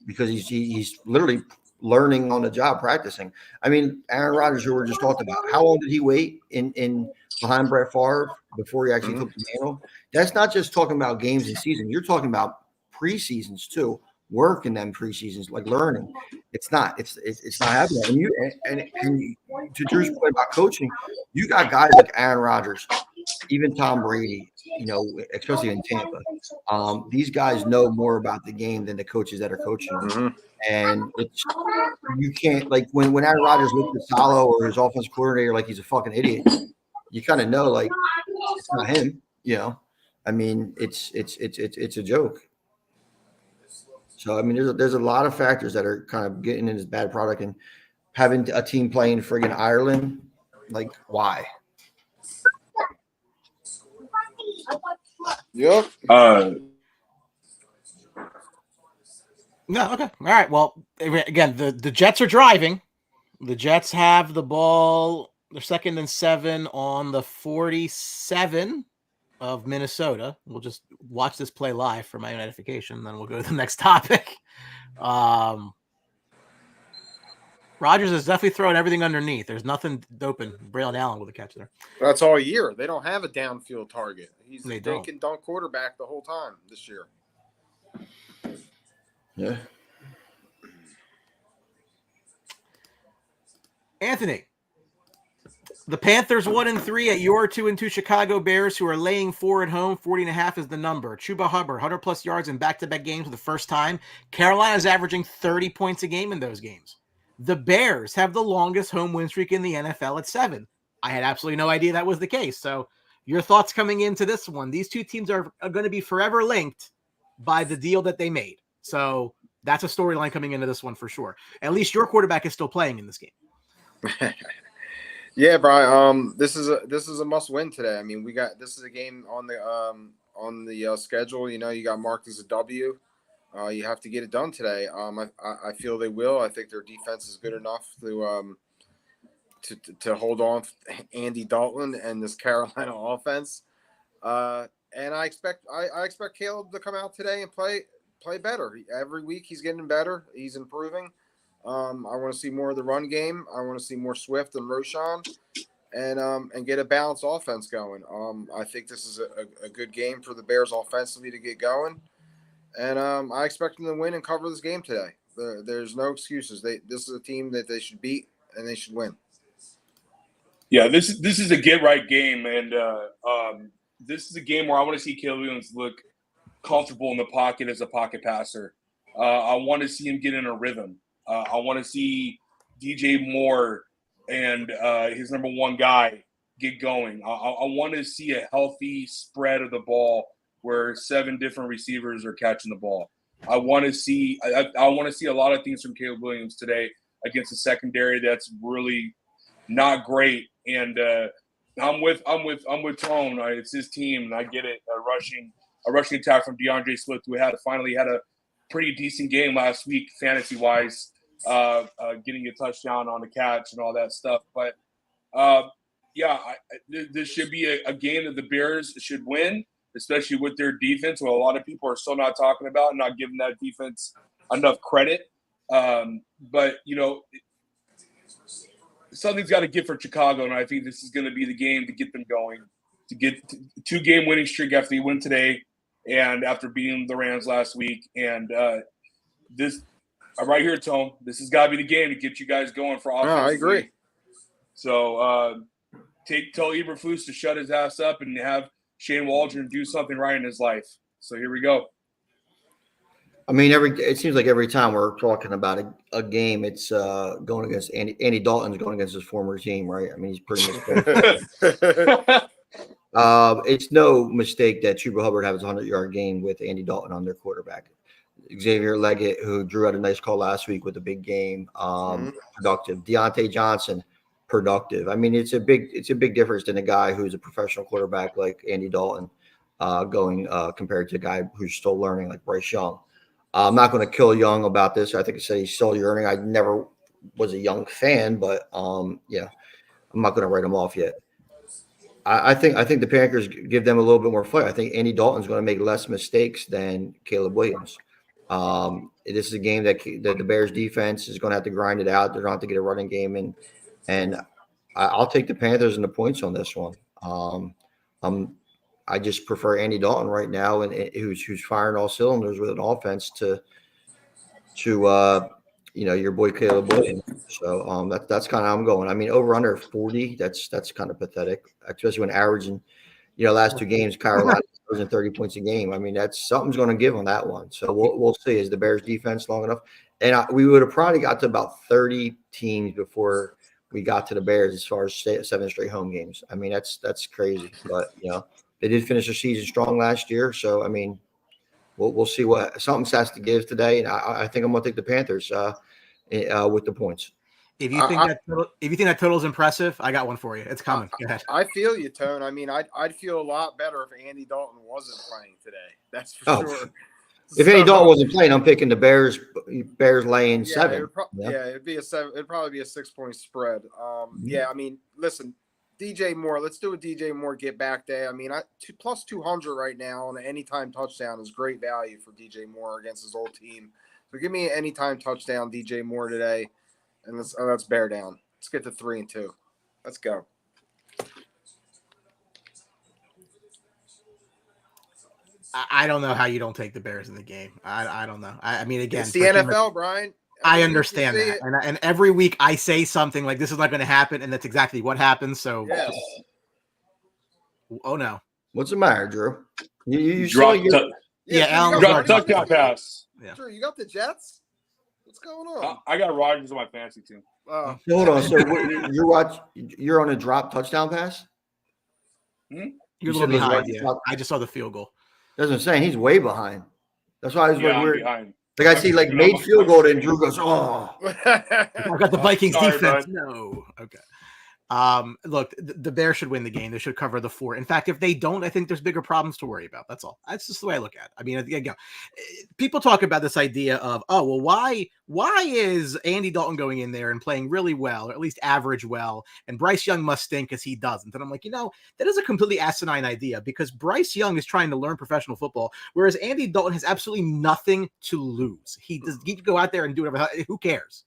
because he's literally learning on the job, practicing. I mean, Aaron Rodgers, who we just talked about, how long did he wait in behind Brett Favre before he actually took the mantle? That's not just talking about games and season. You're talking about preseasons too. Work in them preseasons, like learning. It's not happening. And to Drew's point about coaching, you got guys like Aaron Rodgers, even Tom Brady, especially in Tampa. These guys know more about the game than the coaches that are coaching. Mm-hmm. And you can't, like when Aaron Rodgers looked at Salo or his offensive coordinator like he's a fucking idiot, you kind of know like it's not him. I mean, it's a joke. So I mean, there's a lot of factors that are kind of getting in this bad product, and having a team playing friggin' Ireland, like why? Yep. No, okay. All right. Well, again, the Jets are driving. The Jets have the ball. They're 2nd and 7 on the 47 of Minnesota. We'll just watch this play live for my own edification, then we'll go to the next topic. Rodgers is definitely throwing everything underneath. There's nothing open. Braylon Allen with a catch there. That's all year. They don't have a downfield target. They can dunk quarterback the whole time this year. Yeah. Anthony, the Panthers 1-3 at your 2-2 Chicago Bears, who are laying 4 at home. 40.5 is the number. Chuba Hubbard, 100+ yards in back-to-back games for the first time. Carolina's averaging 30 points a game in those games. The Bears have the longest home win streak in the NFL at 7. I had absolutely no idea that was the case. So your thoughts coming into this one? These two teams are going to be forever linked by the deal that they made. So that's a storyline coming into this one for sure. At least your quarterback is still playing in this game. Yeah, Brian. This is a must win today. I mean, this is a game on the schedule. You got marked as a W. You have to get it done today. I feel they will. I think their defense is good enough to hold on to Andy Dalton and this Carolina offense. And I expect Caleb to come out today and play better. Every week he's getting better. He's improving. I want to see more of the run game. I want to see more Swift and Roschon, and get a balanced offense going. I think this is a good game for the Bears offensively to get going, and I expect them to win and cover this game today. There's no excuses. This is a team that they should beat and they should win. Yeah, this is a get right game, and this is a game where I want to see Caleb Williams look comfortable in the pocket as a pocket passer. I want to see him get in a rhythm. I want to see DJ Moore and his number one guy get going. I want to see a healthy spread of the ball where 7 different receivers are catching the ball. I want to see a lot of things from Caleb Williams today against a secondary that's really not great. And I'm with Tone. It's his team, and I get it. A rushing attack from DeAndre Swift, who finally had a pretty decent game last week, fantasy wise, getting a touchdown on the catch and all that stuff. But this should be a game that the Bears should win, especially with their defense, who a lot of people are still not talking about and not giving that defense enough credit. But something's got to give for Chicago, and I think this is going to be the game to get them going, to get 2-game winning streak after they win today and after beating the Rams last week. And this right here, Tone, this has got to be the game to get you guys going for offense. No, I agree. So tell Eberflus to shut his ass up and have Shane Waldron do something right in his life. So here we go. I mean, it seems like every time we're talking about a game, it's going against Andy Dalton's going against his former team, right? I mean, he's pretty much it's no mistake that Chuba Hubbard has a 100-yard game with Andy Dalton on their quarterback. Xavier Leggett, who drew out a nice call last week with a big game, productive. Deontay Johnson, productive. I mean, it's a big difference than a guy who's a professional quarterback like Andy Dalton going compared to a guy who's still learning like Bryce Young. I'm not going to kill Young about this. I think I said he's still learning. I never was a Young fan, but I'm not going to write him off yet. I think the Panthers give them a little bit more fight. I think Andy Dalton's going to make less mistakes than Caleb Williams. This is a game that the Bears defense is going to have to grind it out. They're going to have to get a running game in, and I'll take the Panthers and the points on this one. I just prefer Andy Dalton right now, and who's firing all cylinders with an offense to your boy Caleb Williams. So that's kind of how I'm going. I mean, over under 40, that's kind of pathetic, especially when averaging, last 2 games, Carolina was 30 points a game. I mean, that's something's going to give on that one. So we'll see. Is the Bears defense long enough? And we would have probably got to about 30 teams before we got to the Bears as far as 7 straight home games. I mean, that's crazy, but they did finish their season strong last year. So, I mean, we'll see what something has to give today. And I think I'm going to take the Panthers with the points. If you think that total is impressive, I got one for you. It's coming. Go ahead. I feel you, Tone. I mean, I'd feel a lot better if Andy Dalton wasn't playing today. That's for sure. If Andy Dalton wasn't playing, I'm picking the Bears laying 7. It'd be a 7. It'd probably be a 6-point spread. Yeah, I mean, listen, DJ Moore. Let's do a DJ Moore get back day. I mean, plus 200 right now on an anytime touchdown is great value for DJ Moore against his old team. So give me an anytime touchdown, DJ Moore today, and let's bear down. Let's get to 3 and 2. Let's go. I don't know how you don't take the Bears in the game. I don't know. I mean, again, it's the NFL, Brian. I understand that. And every week I say something like this is not going to happen, and that's exactly what happens. So, yes. Oh no. What's the matter, Drew? You dropped Alan dropped touchdown pass. Yeah. Drew, you got the Jets? What's going on? I got Rodgers on my fantasy team. Hold on. So you're on a drop touchdown pass? You're a little behind. Yeah. I just saw the field goal. That's what I'm saying. He's way behind. That's why I was weird. Behind. Like I see, made field goal, and Drew goes, "Oh, I got the Vikings defense." Bud. No, okay. Look, the Bears should win the game. They should cover the 4. In fact, if they don't, I think there's bigger problems to worry about. That's all. That's just the way I look at it. I mean, again, people talk about this idea of, why is Andy Dalton going in there and playing really well, or at least average well, and Bryce Young must stink because he doesn't? And I'm like, that is a completely asinine idea, because Bryce Young is trying to learn professional football, whereas Andy Dalton has absolutely nothing to lose. He can go out there and do whatever. Who cares?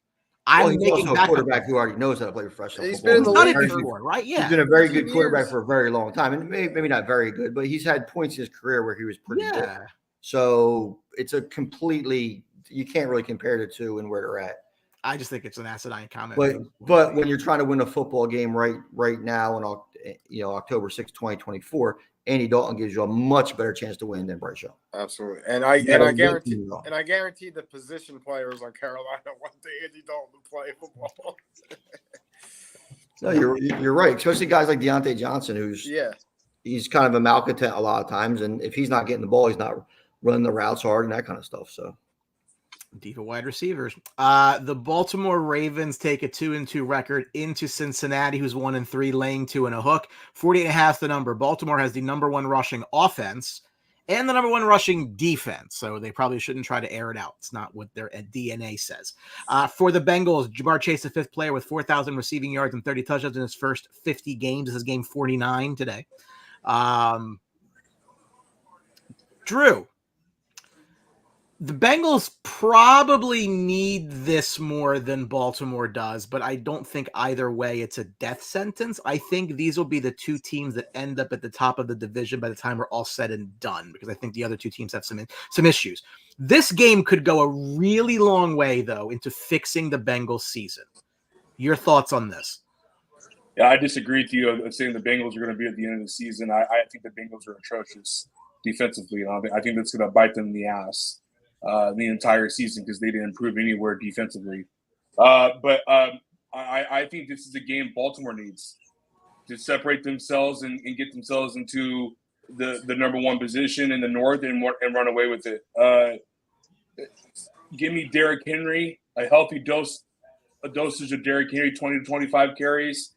He's also a quarterback who already knows how to play professional He's football. been in the league before, right? Yeah. He's been a very good quarterback for a very long time. And maybe not very good, but he's had points in his career where he was pretty good. So it's a completely – you can't really compare the two and where they're at. I just think it's an asinine comment. But when you're trying to win a football game right now on October 6, 2024, Andy Dalton gives you a much better chance to win than Bryce Young. Absolutely, and I guarantee the position players on Carolina want Andy Dalton to play football. No, you're right. Especially guys like Deontay Johnson, he's kind of a malcontent a lot of times, and if he's not getting the ball, he's not running the routes hard and that kind of stuff. So, Diva wide receivers. The Baltimore Ravens take a 2-2 record into Cincinnati, who's 1-3, laying 2 and a hook. 48.5 the number. Baltimore has the number 1 rushing offense and the number 1 rushing defense, so they probably shouldn't try to air it out. It's not what their DNA says. For the Bengals, Ja'Marr Chase, the 5th player with 4,000 receiving yards and 30 touchdowns in his first 50 games. This is game 49 today. Drew, the Bengals probably need this more than Baltimore does, but I don't think either way it's a death sentence. I think these will be the 2 teams that end up at the top of the division by the time we're all said and done, because I think the other 2 teams have some issues. This game could go a really long way, though, into fixing the Bengals season. Your thoughts on this? Yeah, I disagree with you saying the Bengals are going to be at the end of the season. I think the Bengals are atrocious defensively. I think that's going to bite them in the ass the entire season because they didn't improve anywhere defensively. But I think this is a game Baltimore needs to separate themselves and get themselves into the number 1 position in the North and run away with it. Give me Derrick Henry, a healthy dosage of Derrick Henry, 20 to 25 carries,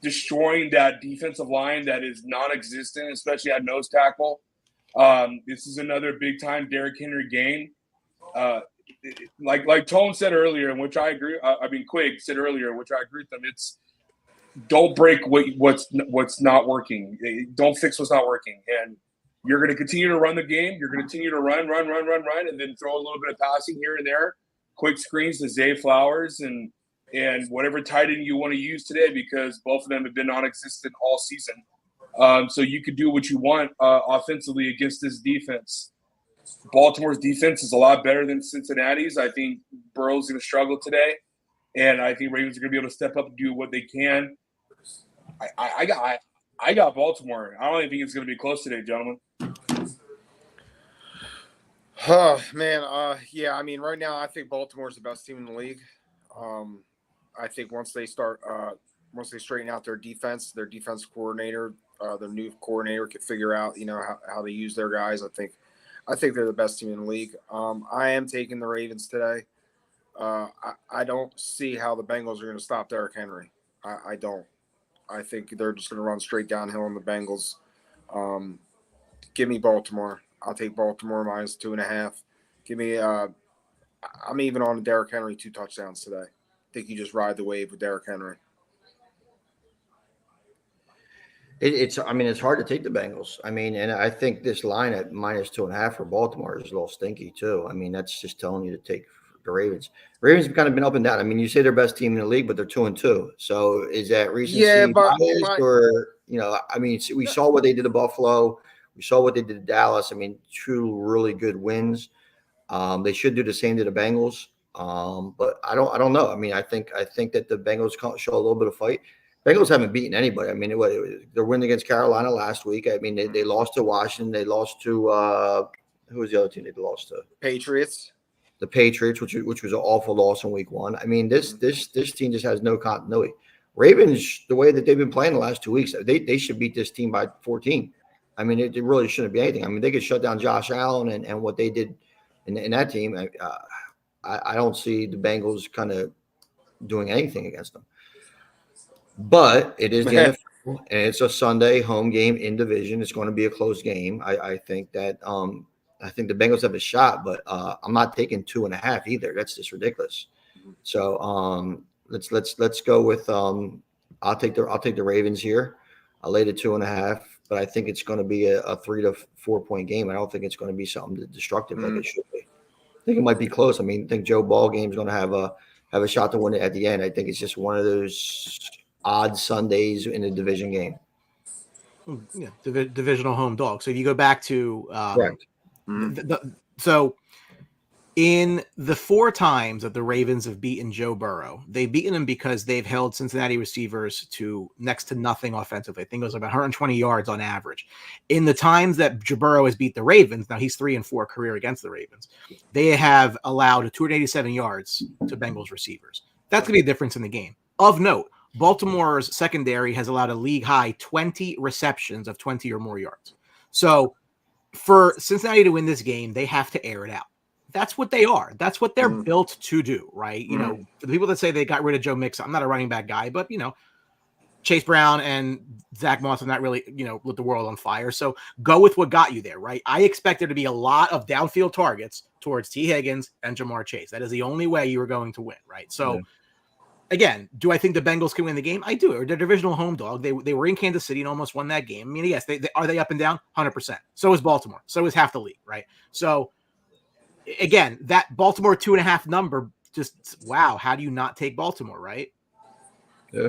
destroying that defensive line that is non-existent, especially at nose tackle. This is another big-time Derrick Henry game. Like Tone said earlier, in which I agree. Quig said earlier, in which I agree with them. It's don't break what's not working. Don't fix what's not working. And you're going to continue to run the game. You're going to continue to run, and then throw a little bit of passing here and there. Quick screens to Zay Flowers and whatever tight end you want to use today, because both of them have been non-existent all season. So you could do what you want offensively against this defense. Baltimore's defense is a lot better than Cincinnati's. I think Burrow's going to struggle today, and I think Ravens are going to be able to step up and do what they can. I got Baltimore. I don't even think it's going to be close today, gentlemen. Oh, man. Yeah, I mean, right now I think Baltimore's the best team in the league. I think once they straighten out their defense coordinator, their new coordinator can figure out, how to use their guys. I think they're the best team in the league. I am taking the Ravens today. I don't see how the Bengals are going to stop Derrick Henry. I don't. I think they're just going to run straight downhill on the Bengals. Give me Baltimore. I'll take Baltimore minus 2.5. Give me. I'm even on Derrick Henry 2 touchdowns today. I think you just ride the wave with Derrick Henry. It's hard to take the Bengals. And I think this line at minus 2.5 for Baltimore is a little stinky too. That's just telling you to take the Ravens. Ravens have kind of been up and down. You say they're best team in the league, but they're 2-2. So is that recency bias, or we saw what they did to Buffalo. We saw what they did to Dallas. 2 really good wins. They should do the same to the Bengals. But I don't know. I think that the Bengals show a little bit of fight. Bengals haven't beaten anybody. Their win against Carolina last week. They lost to Washington. They lost to who was the other team they lost to? Patriots. The Patriots, which was an awful loss in week 1. This team just has no continuity. Ravens, the way that they've been playing the last 2 weeks, they should beat this team by 14. It really shouldn't be anything. They could shut down Josh Allen and what they did in that team. I don't see the Bengals kind of doing anything against them. But it is the NFL, and it's a Sunday home game in division. It's going to be a close game. I think that I think the Bengals have a shot, but I'm not taking 2.5 either. That's just ridiculous. So let's go with I'll take the Ravens here. I laid it 2.5, but I think it's going to be a 3 to 4 point game. I don't think it's going to be something destructive like it should be. I think it might be close. I think Joe Ballgame is going to have a shot to win it at the end. I think it's just one of those odd Sundays in a division game. Yeah, divisional home dog. So if you go back to correct. So in the 4 times that the Ravens have beaten Joe Burrow, they've beaten him because they've held Cincinnati receivers to next to nothing offensively. I think it was about 120 yards on average. In the times that Joe Burrow has beat the Ravens, now he's 3-4 career against the Ravens, they have allowed 287 yards to Bengals receivers. That's going to be a difference in the game. Of note, Baltimore's secondary has allowed a league high 20 receptions of 20 or more yards. So for Cincinnati to win this game, they have to air it out. That's what they are. That's what they're built to do, right? You know, for the people that say they got rid of Joe Mixon, I'm not a running back guy, but, you know, Chase Brown and Zach Moss have not really, you know, lit the world on fire. So go with what got you there, right? I expect there to be a lot of downfield targets towards T. Higgins and Jamar Chase. That is the only way you are going to win, right? So, again, do I think the Bengals can win the game? I do. They're divisional home dog. They were in Kansas City and almost won that game. I mean, yes, are they up and down? 100%. So is Baltimore. So is half the league, right? So, again, that Baltimore 2.5 number, just, wow, how do you not take Baltimore, right? Yeah.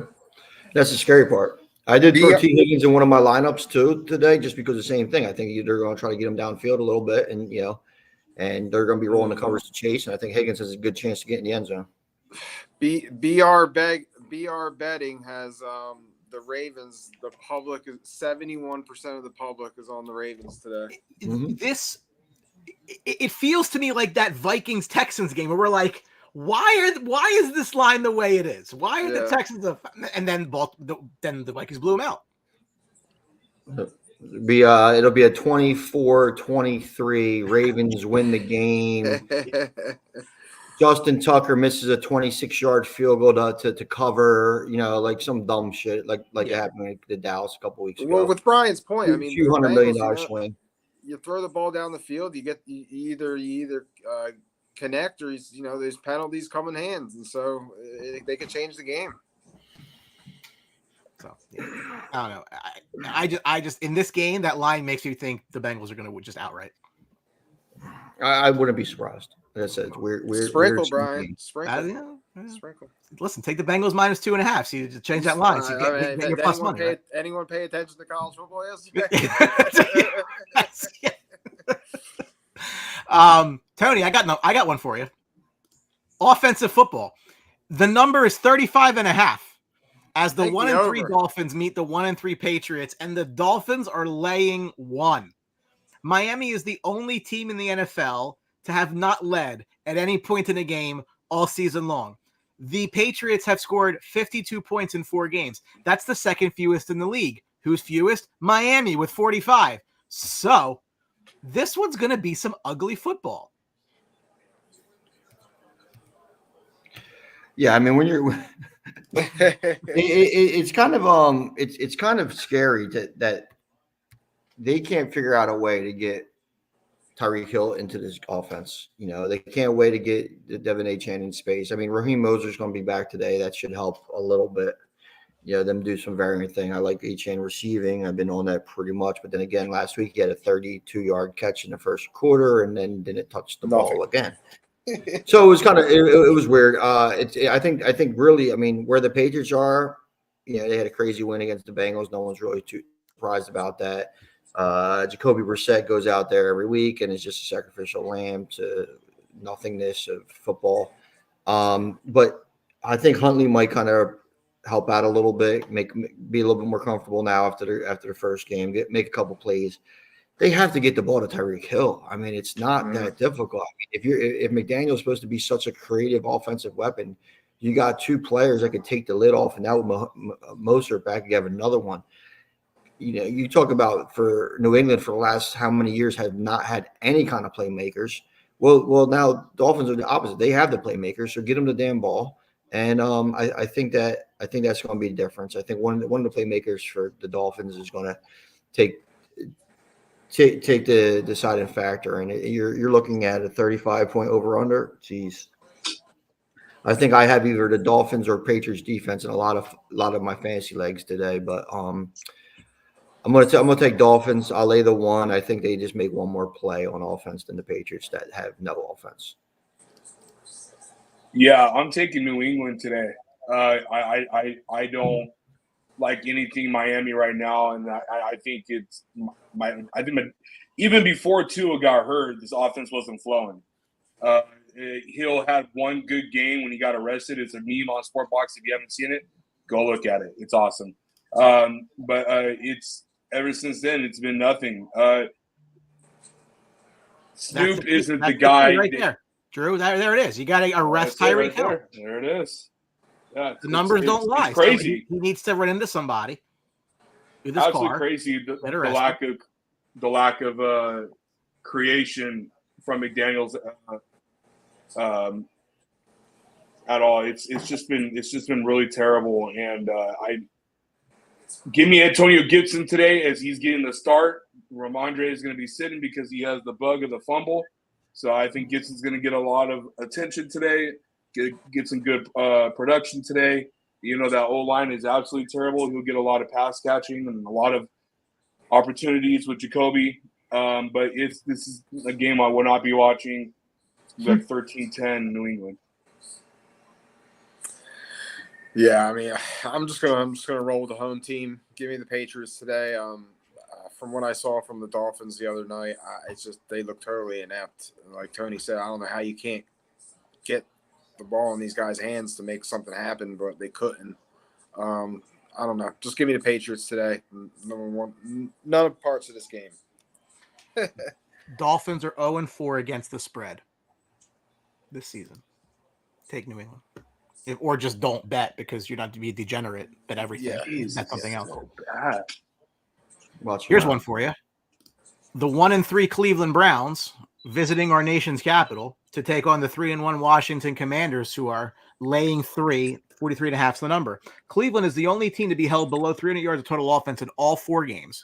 That's the scary part. I did throw T. Higgins in one of my lineups too today, just because of the same thing. I think they're going to try to get him downfield a little bit, and and they're going to be rolling the covers to Chase. And I think Higgins has a good chance to get in the end zone. BR betting has the Ravens. The public is 71% of the public is on the Ravens today. It feels to me like that Vikings Texans game where we're like, why is this line the way it is? Why are the Texans and then the Vikings blew them out. It'll be a 24-23. Ravens win the game. Justin Tucker misses a 26-yard field goal to cover, like some dumb shit like it happened to Dallas a couple weeks ago. Well, with Brian's point, I mean, $200 million swing. You throw the ball down the field, you either connect or there's penalties come in hands, and so they could change the game. So I don't know. I just in this game, that line makes me think the Bengals are going to just outright. I wouldn't be surprised. Like I said, we're sprinkle, Brian. Sprinkle. Sprinkle. Listen, take the Bengals -2.5. See, to change that line. So get your plus money. Right? Anyone pay attention to college football yesterday? Tony, I got one for you. Offensive football. The number is 35.5. As the 1-3 Dolphins meet the 1-3 Patriots, and the Dolphins are laying 1. Miami is the only team in the NFL to have not led at any point in a game all season long. The Patriots have scored 52 points in 4 games. That's the second fewest in the league. Who's fewest? Miami with 45. So this one's going to be some ugly football. Yeah, I mean, when you're it's kind of scary that they can't figure out a way to get Tyreek Hill into this offense. They can't wait to get the Devin Achane in space. I mean, Raheem Moser's going to be back today. That should help a little bit. Them do some varying thing. I like Achane receiving. I've been on that pretty much. But then again, last week he had a 32-yard catch in the first quarter and then didn't touch the ball again. So it was kind of it was weird. I think really, I mean, where the Patriots are, they had a crazy win against the Bengals. No one's really too surprised about that. Jacoby Brissett goes out there every week and is just a sacrificial lamb to nothingness of football. But I think Huntley might kind of help out a little bit, be a little bit more comfortable now after the first game, make a couple plays. They have to get the ball to Tyreek Hill. I mean, it's not that difficult. I mean, if McDaniel's supposed to be such a creative offensive weapon, you got 2 players that could take the lid off, and now with Moser back, you have another one. You talk about for New England for the last how many years have not had any kind of playmakers. Well, now Dolphins are the opposite. They have the playmakers, so get them the damn ball. And I think that's going to be the difference. I think one of the playmakers for the Dolphins is going to take the deciding factor, and you're looking at a 35-point over/under. Jeez, I think I have either the Dolphins or Patriots defense in a lot of my fantasy legs today, but I'm gonna take Dolphins. I'll lay the 1. I think they just make one more play on offense than the Patriots that have no offense. Yeah, I'm taking New England today. I don't like anything Miami right now, and I think it's even before Tua got hurt, this offense wasn't flowing. Hill had one good game when he got arrested. It's a meme on Sportbox. If you haven't seen it, go look at it. It's awesome. But it's ever since then, it's been nothing. Snoop isn't the guy right there, Drew. There it is. You got to arrest Tyreek Hill. There it is. Yeah, The numbers don't lie. It's crazy. So he needs to run into somebody with his Absolutely car. crazy. The Interesting. lack of creation from McDaniels at all. It's just been really terrible. And I give me Antonio Gibson today as he's getting the start. Ramondre is going to be sitting because he has the bug of the fumble. So I think Gibson's going to get a lot of attention today. Get some good production today. You know, that O-line is absolutely terrible. He'll get a lot of pass catching and a lot of opportunities with Jacoby. But this is a game I will not be watching. Like 13-10 New England. Yeah, I mean, I'm just gonna roll with the home team. Give me the Patriots today. From what I saw from the Dolphins the other night, it's just they look totally inept. Like Tony said, I don't know how you can't get the ball in these guys' hands to make something happen, but they couldn't. I don't know. Just give me the Patriots today. Number one, none of parts of this game. Dolphins are 0-4 against the spread this season. Take New England. Or just don't bet because you're not to be a degenerate, bet everything. Yeah. Bet something else. So bad. Here's one for you. The 1-3 Cleveland Browns visiting our nation's capital to take on the 3-1 Washington Commanders, who are laying 43.5 is the number. Cleveland is the only team to be held below 300 yards of total offense in all 4 games.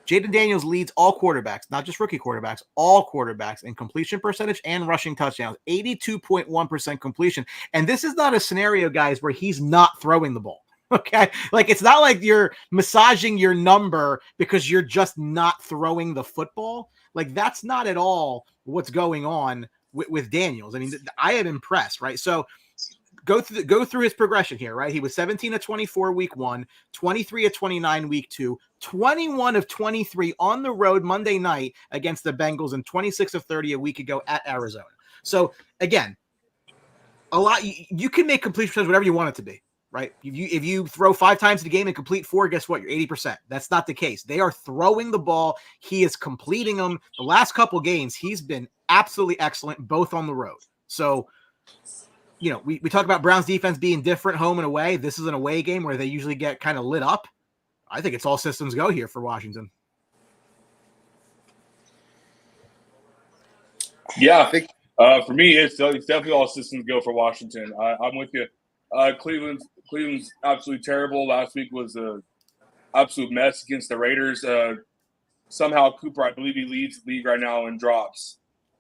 Jaden Daniels leads all quarterbacks, not just rookie quarterbacks, all quarterbacks in completion percentage and rushing touchdowns, 82.1% completion. And this is not a scenario, guys, where he's not throwing the ball. Okay. Like, it's not like you're massaging your number because you're just not throwing the football. Like, that's not at all what's going on with Daniels. I mean, I am impressed, right? So go through his progression here, right? He was 17 of 24 week 1, 23 of 29 week 2, 21 of 23 on the road Monday night against the Bengals, and 26 of 30 a week ago at Arizona. So again, a lot, you can make completion percentage whatever you want it to be, right? If you throw 5 times in the game and complete 4, guess what? You're 80%. That's not the case. They are throwing the ball. He is completing them. The last couple games, he's been absolutely excellent, both on the road. So, you know, we talk about Browns defense being different home and away. This is an away game where they usually get kind of lit up. I think it's all systems go here for Washington. Yeah, for me, it's definitely all systems go for Washington. I'm with you. Cleveland's absolutely terrible. Last week was an absolute mess against the Raiders. Somehow Cooper, I believe he leads the league right now in drops.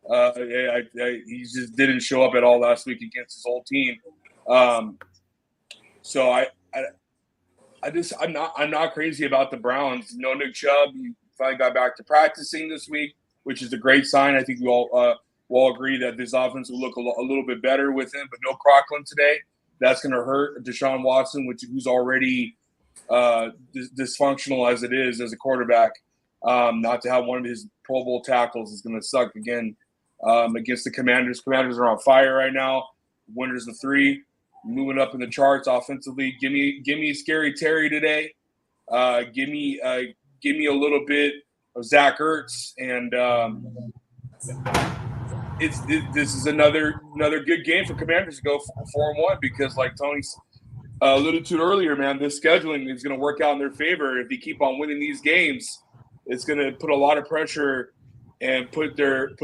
He just didn't show up at all last week against his old team. So I'm not crazy about the Browns. No Nick Chubb. He finally got back to practicing this week, which is a great sign. I think we all agree that this offense will look a little bit better with him, but no Crocklin today. That's going to hurt Deshaun Watson, who's already dysfunctional as it is as a quarterback. Not to have one of his Pro Bowl tackles is going to suck again against the Commanders. Commanders are on fire right now. Winners of 3, moving up in the charts offensively. Give me Scary Terry today. Give me a little bit of Zach Ertz, and this is another good game for Commanders to go 4-1 because, like Tony alluded to earlier, man, this scheduling is going to work out in their favor if they keep on winning these games. It's going to put a lot of pressure and put their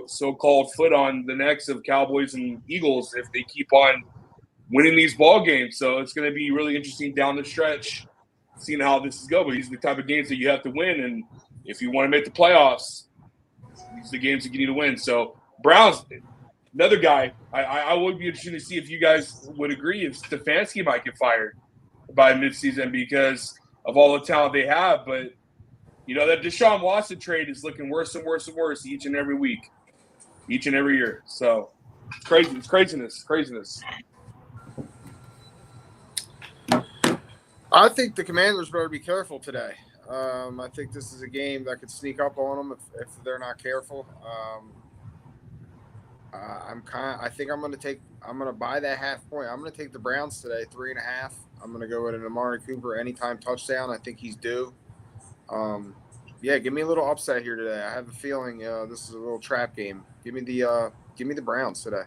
so-called foot on the necks of Cowboys and Eagles if they keep on winning these ball games. So it's going to be really interesting down the stretch, seeing how this is going. But these are the type of games that you have to win, and if you want to make the playoffs, these are the games that you need to win. So Browns, another guy, I would be interested to see if you guys would agree if Stefanski might get fired by midseason because of all the talent they have, but you know, that Deshaun Watson trade is looking worse and worse and worse each and every week, each and every year. So it's crazy. It's craziness. I think the Commanders better be careful today. I think this is a game that could sneak up on them if they're not careful. I think I'm going to buy that half point. I'm going to take the Browns today, 3.5. I'm going to go with an Amari Cooper anytime touchdown. I think he's due. Give me a little upset here today. I have a feeling this is a little trap game. Give me the Browns today.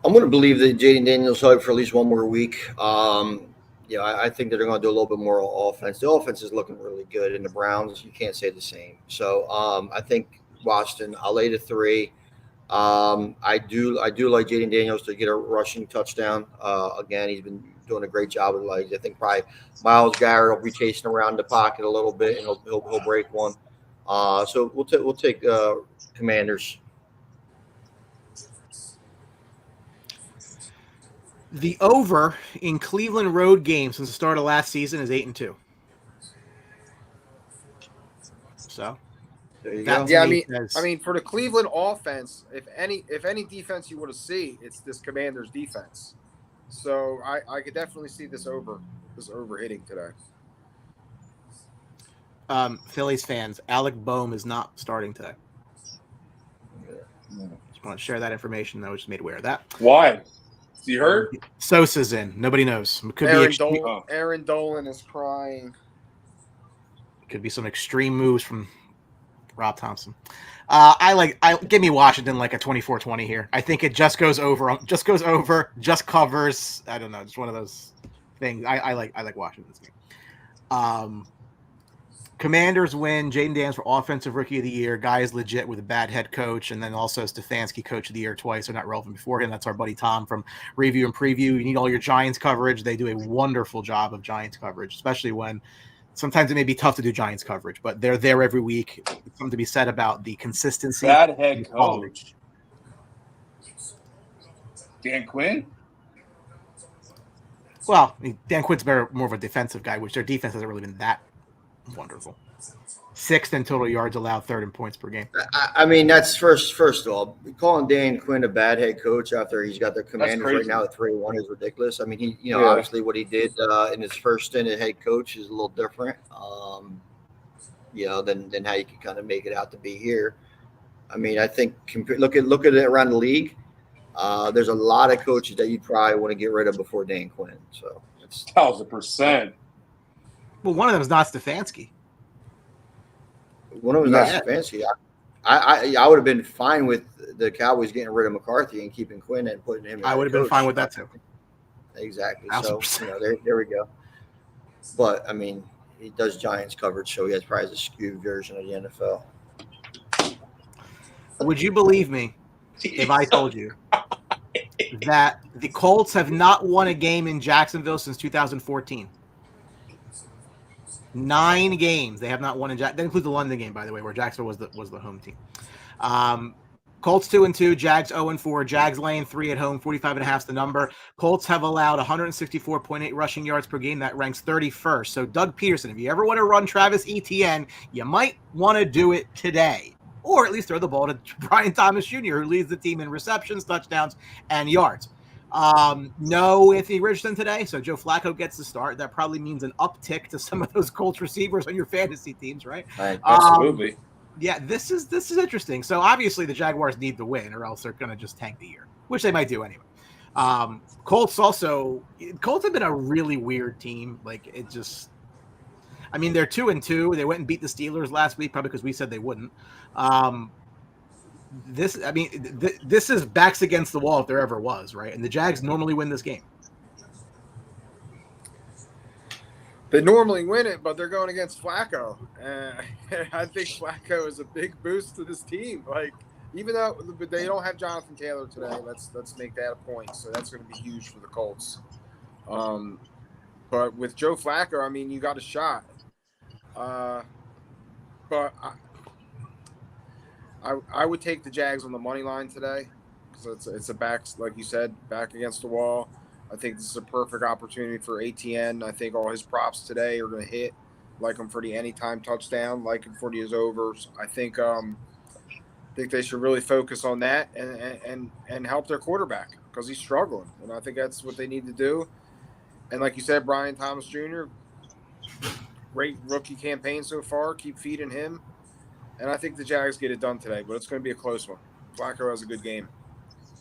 I'm going to believe that Jaden Daniels will for at least one more week. I think that they're going to do a little bit more offense. The offense is looking really good in the Browns. You can't say the same. So I think Washington, I'll lay the 3. I do like Jaden Daniels to get a rushing touchdown. Again, he's been doing a great job with legs. I think probably Myles Garrett will be chasing around the pocket a little bit, and he'll break one. So we'll take Commanders. The over in Cleveland road games since the start of last season is 8-2. So There you that go. Yeah, says, I mean, for the Cleveland offense, if any defense you want to see, it's this Commanders defense. So I could definitely see this over hitting today. Phillies fans, Alec Boehm is not starting today. Just want to share that information. I was just made aware of that. Why? Is he hurt? Sosa's in. Nobody knows. It could Aaron Dolan is crying. Could be some extreme moves from Rob Thompson. Give me Washington like a 24-20 here. I think it just goes over, just covers. I don't know, just one of those things. I like Washington's game. Commanders win. Jaden Daniels for Offensive Rookie of the Year. Guy is legit with a bad head coach, and then also Stefanski Coach of the Year twice. They're not relevant before him. That's our buddy Tom from Review and Preview. You need all your Giants coverage. They do a wonderful job of Giants coverage, especially when sometimes it may be tough to do Giants coverage, but they're there every week. It's something to be said about the consistency. Bad head coach. Dan Quinn? Well, Dan Quinn's more of a defensive guy, which their defense hasn't really been that wonderful. 6th in total yards allowed, 3rd in points per game. I mean, that's first of all, calling Dan Quinn a bad head coach after he's got the Commanders right now at 3-1 is ridiculous. I mean, obviously what he did in his first stint as head coach is a little different, than how you can kind of make it out to be here. I mean, I think look at it around the league. There's a lot of coaches that you'd probably want to get rid of before Dan Quinn. So it's 1,000%. Well, one of them is not Stefanski. One of them is not Stefanski. I would have been fine with the Cowboys getting rid of McCarthy and keeping Quinn and putting him. I would have been fine with that too. Exactly. So there we go. But I mean, he does Giants coverage, so he has probably a skewed version of the NFL. Would you believe me if I told you that the Colts have not won a game in Jacksonville since 2014? 9 games they have not won in That includes the London game, by the way, where Jacksonville was the home team. Colts 2-2, Jags 0-4, Jags laying 3 at home, 45.5 is the number. Colts have allowed 164.8 rushing yards per game. That ranks 31st. So Doug Peterson, if you ever want to run Travis Etienne, you might want to do it today, or at least throw the ball to Brian Thomas Jr., who leads the team in receptions, touchdowns, and yards. No Anthony Richardson today, so Joe Flacco gets the start. That probably means an uptick to some of those Colts receivers on your fantasy teams, right? Absolutely. Yeah, this is interesting. So obviously the Jaguars need to win, or else they're going to just tank the year, which they might do anyway. Colts have been a really weird team. Like it just, I mean, they're 2-2. They went and beat the Steelers last week, probably because we said they wouldn't. This is backs against the wall if there ever was, right? And the Jags normally win this game. They normally win it, but they're going against Flacco. I think Flacco is a big boost to this team. Like, even though they don't have Jonathan Taylor today, let's make that a point. So that's going to be huge for the Colts. But with Joe Flacco, I mean, you got a shot. But I would take the Jags on the money line today because it's a back, like you said, back against the wall. I think this is a perfect opportunity for ATN. I think all his props today are going to hit. Like him for the anytime touchdown, like him for his overs. I think they should really focus on that and help their quarterback because he's struggling, and I think that's what they need to do. And like you said, Brian Thomas Jr., great rookie campaign so far. Keep feeding him. And I think the Jags get it done today, but it's going to be a close one. Flacco has a good game.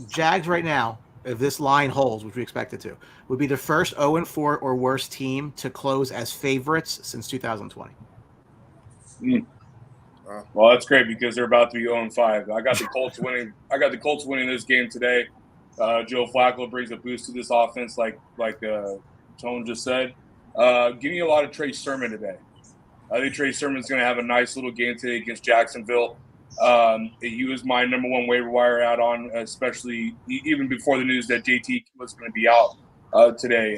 Jags right now, if this line holds, which we expect it to, would be the first 0-4 or worse team to close as favorites since 2020. Well, that's great because they're about to be 0-5. I got the Colts winning. I got the Colts winning this game today. Joe Flacco brings a boost to this offense, like Tone just said. Give me a lot of Trey Sermon today. I think Trey Sermon's going to have a nice little game today against Jacksonville. He was my number one waiver wire add-on, especially even before the news that JT was going to be out today.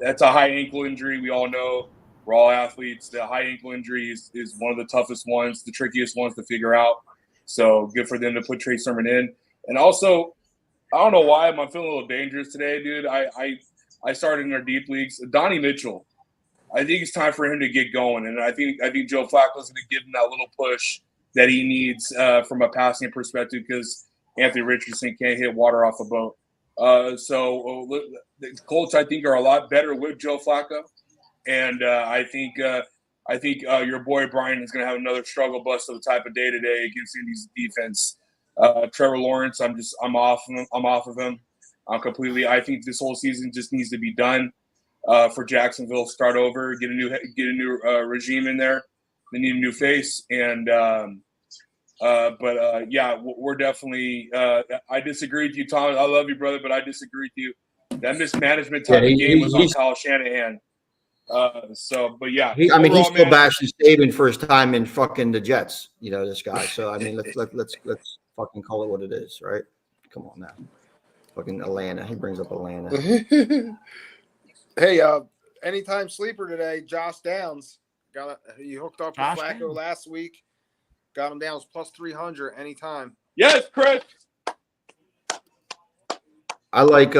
That's a high ankle injury. We all know. We're all athletes. The high ankle injury is one of the toughest ones, the trickiest ones to figure out. So good for them to put Trey Sermon in. And also, I don't know why I'm feeling a little dangerous today, dude. I started in our deep leagues. Donnie Mitchell. I think it's time for him to get going, and I think Joe Flacco's going to give him that little push that he needs from a passing perspective because Anthony Richardson can't hit water off a boat. So the Colts, I think, are a lot better with Joe Flacco, and I think your boy Brian is going to have another struggle bus of the type of day today against Indy's defense. Trevor Lawrence, I'm off of him. Completely. I think this whole season just needs to be done. For Jacksonville, start over, get a new regime in there. They need a new face, and we're definitely. I disagree with you, Tom. I love you, brother, but I disagree with you. That mismanagement type of game was on Kyle Shanahan. He's still bashing Saban for his time in fucking the Jets. You know this guy. So I mean, let's fucking call it what it is, right? Come on now, fucking Atlanta. He brings up Atlanta. Hey, anytime sleeper today, Josh Downs. He hooked up with Flacco last week. Got him down plus 300 anytime. Yes, Chris. I like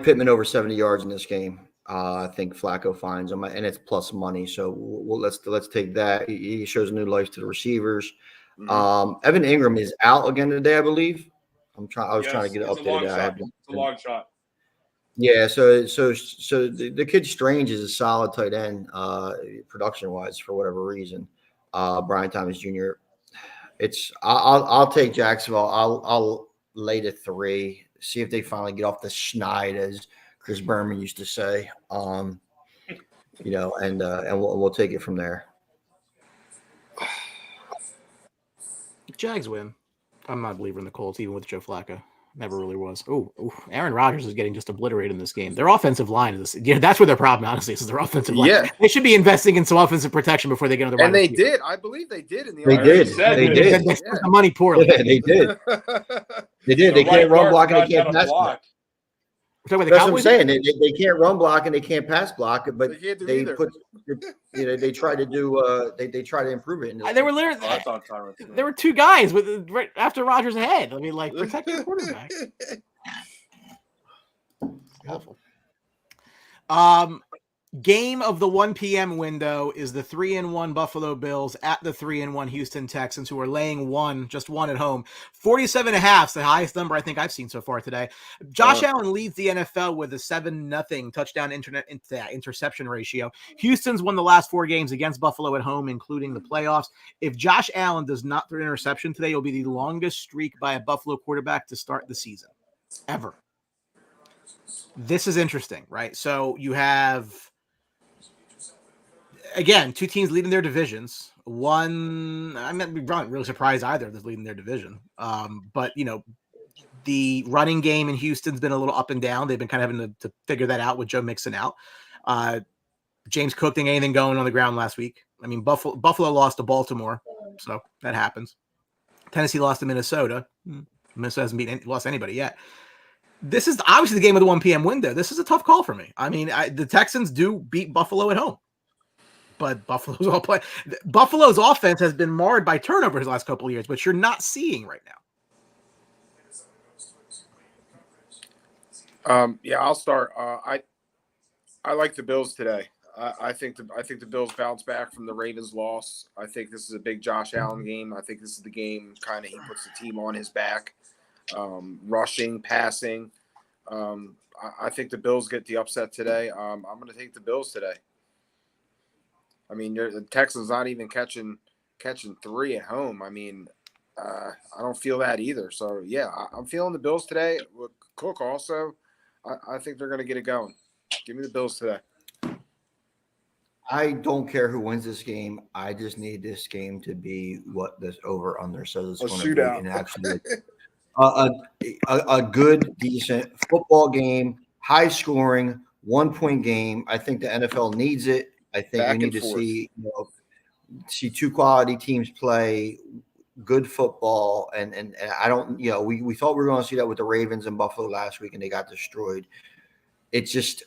Pittman over 70 yards in this game. I think Flacco finds him, and it's plus money. So let's take that. He shows new life to the receivers. Mm-hmm. Evan Ingram is out again today, I believe. I was trying to get updated. It's a long shot. Yeah, so the kid Strange is a solid tight end, production wise for whatever reason. Brian Thomas Jr. I'll take Jacksonville. I'll lay to 3. See if they finally get off the schneid, as Chris Berman used to say. And we'll take it from there. Jags win. I'm not a believer in the Colts, even with Joe Flacco. Never really was. Oh, Aaron Rodgers is getting just obliterated in this game. Their offensive line is that's where their problem, honestly, is their offensive line. Yeah. They should be investing in some offensive protection before they get on the right. And they did. I believe they did in the They did. They did. They spent the money poorly. Yeah, they did. They did. They can't run block and they can't pass block. That's what I'm saying. They can't run block and they can't pass block, but they try to do they try to improve it. They were literally there were 2 guys right after Rodgers' head. I mean, like, protect your quarterback. Awful. Game of the 1 p.m. window is the 3-1 Buffalo Bills at the 3-1 Houston Texans, who are laying just one at home. 47.5 is the highest number I think I've seen so far today. Josh Allen leads the NFL with a 7-0 touchdown interception ratio. Houston's won the last 4 games against Buffalo at home, including the playoffs. If Josh Allen does not throw an interception today, it'll be the longest streak by a Buffalo quarterback to start the season ever. This is interesting, right? So you have, again, 2 teams leading their divisions. I'm not really surprised either that's leading their division. But, the running game in Houston's been a little up and down. They've been kind of having to figure that out with Joe Mixon out. James Cook didn't anything going on the ground last week. I mean, Buffalo lost to Baltimore, so that happens. Tennessee lost to Minnesota. Minnesota hasn't lost anybody yet. This is obviously the game of the 1 p.m. window. This is a tough call for me. I mean, the Texans do beat Buffalo at home. But Buffalo's offense has been marred by turnovers the last couple of years, which you're not seeing right now. I'll start. I like the Bills today. I think the Bills bounce back from the Ravens' loss. I think this is a big Josh Allen game. I think this is the game kind of he puts the team on his back, rushing, passing. I think the Bills get the upset today. I'm going to take the Bills today. I mean, the Texans not even catching 3 at home. I mean, I don't feel that either. So, yeah, I'm feeling the Bills today. With Cook also, I think they're going to get it going. Give me the Bills today. I don't care who wins this game. I just need this game to be what this over-under says it's going to be. And actually, a good, decent football game, high scoring, 1 point game. I think the NFL needs it. I think we need to see two quality teams play good football. And I don't, we thought we were going to see that with the Ravens and Buffalo last week, and they got destroyed. It's just,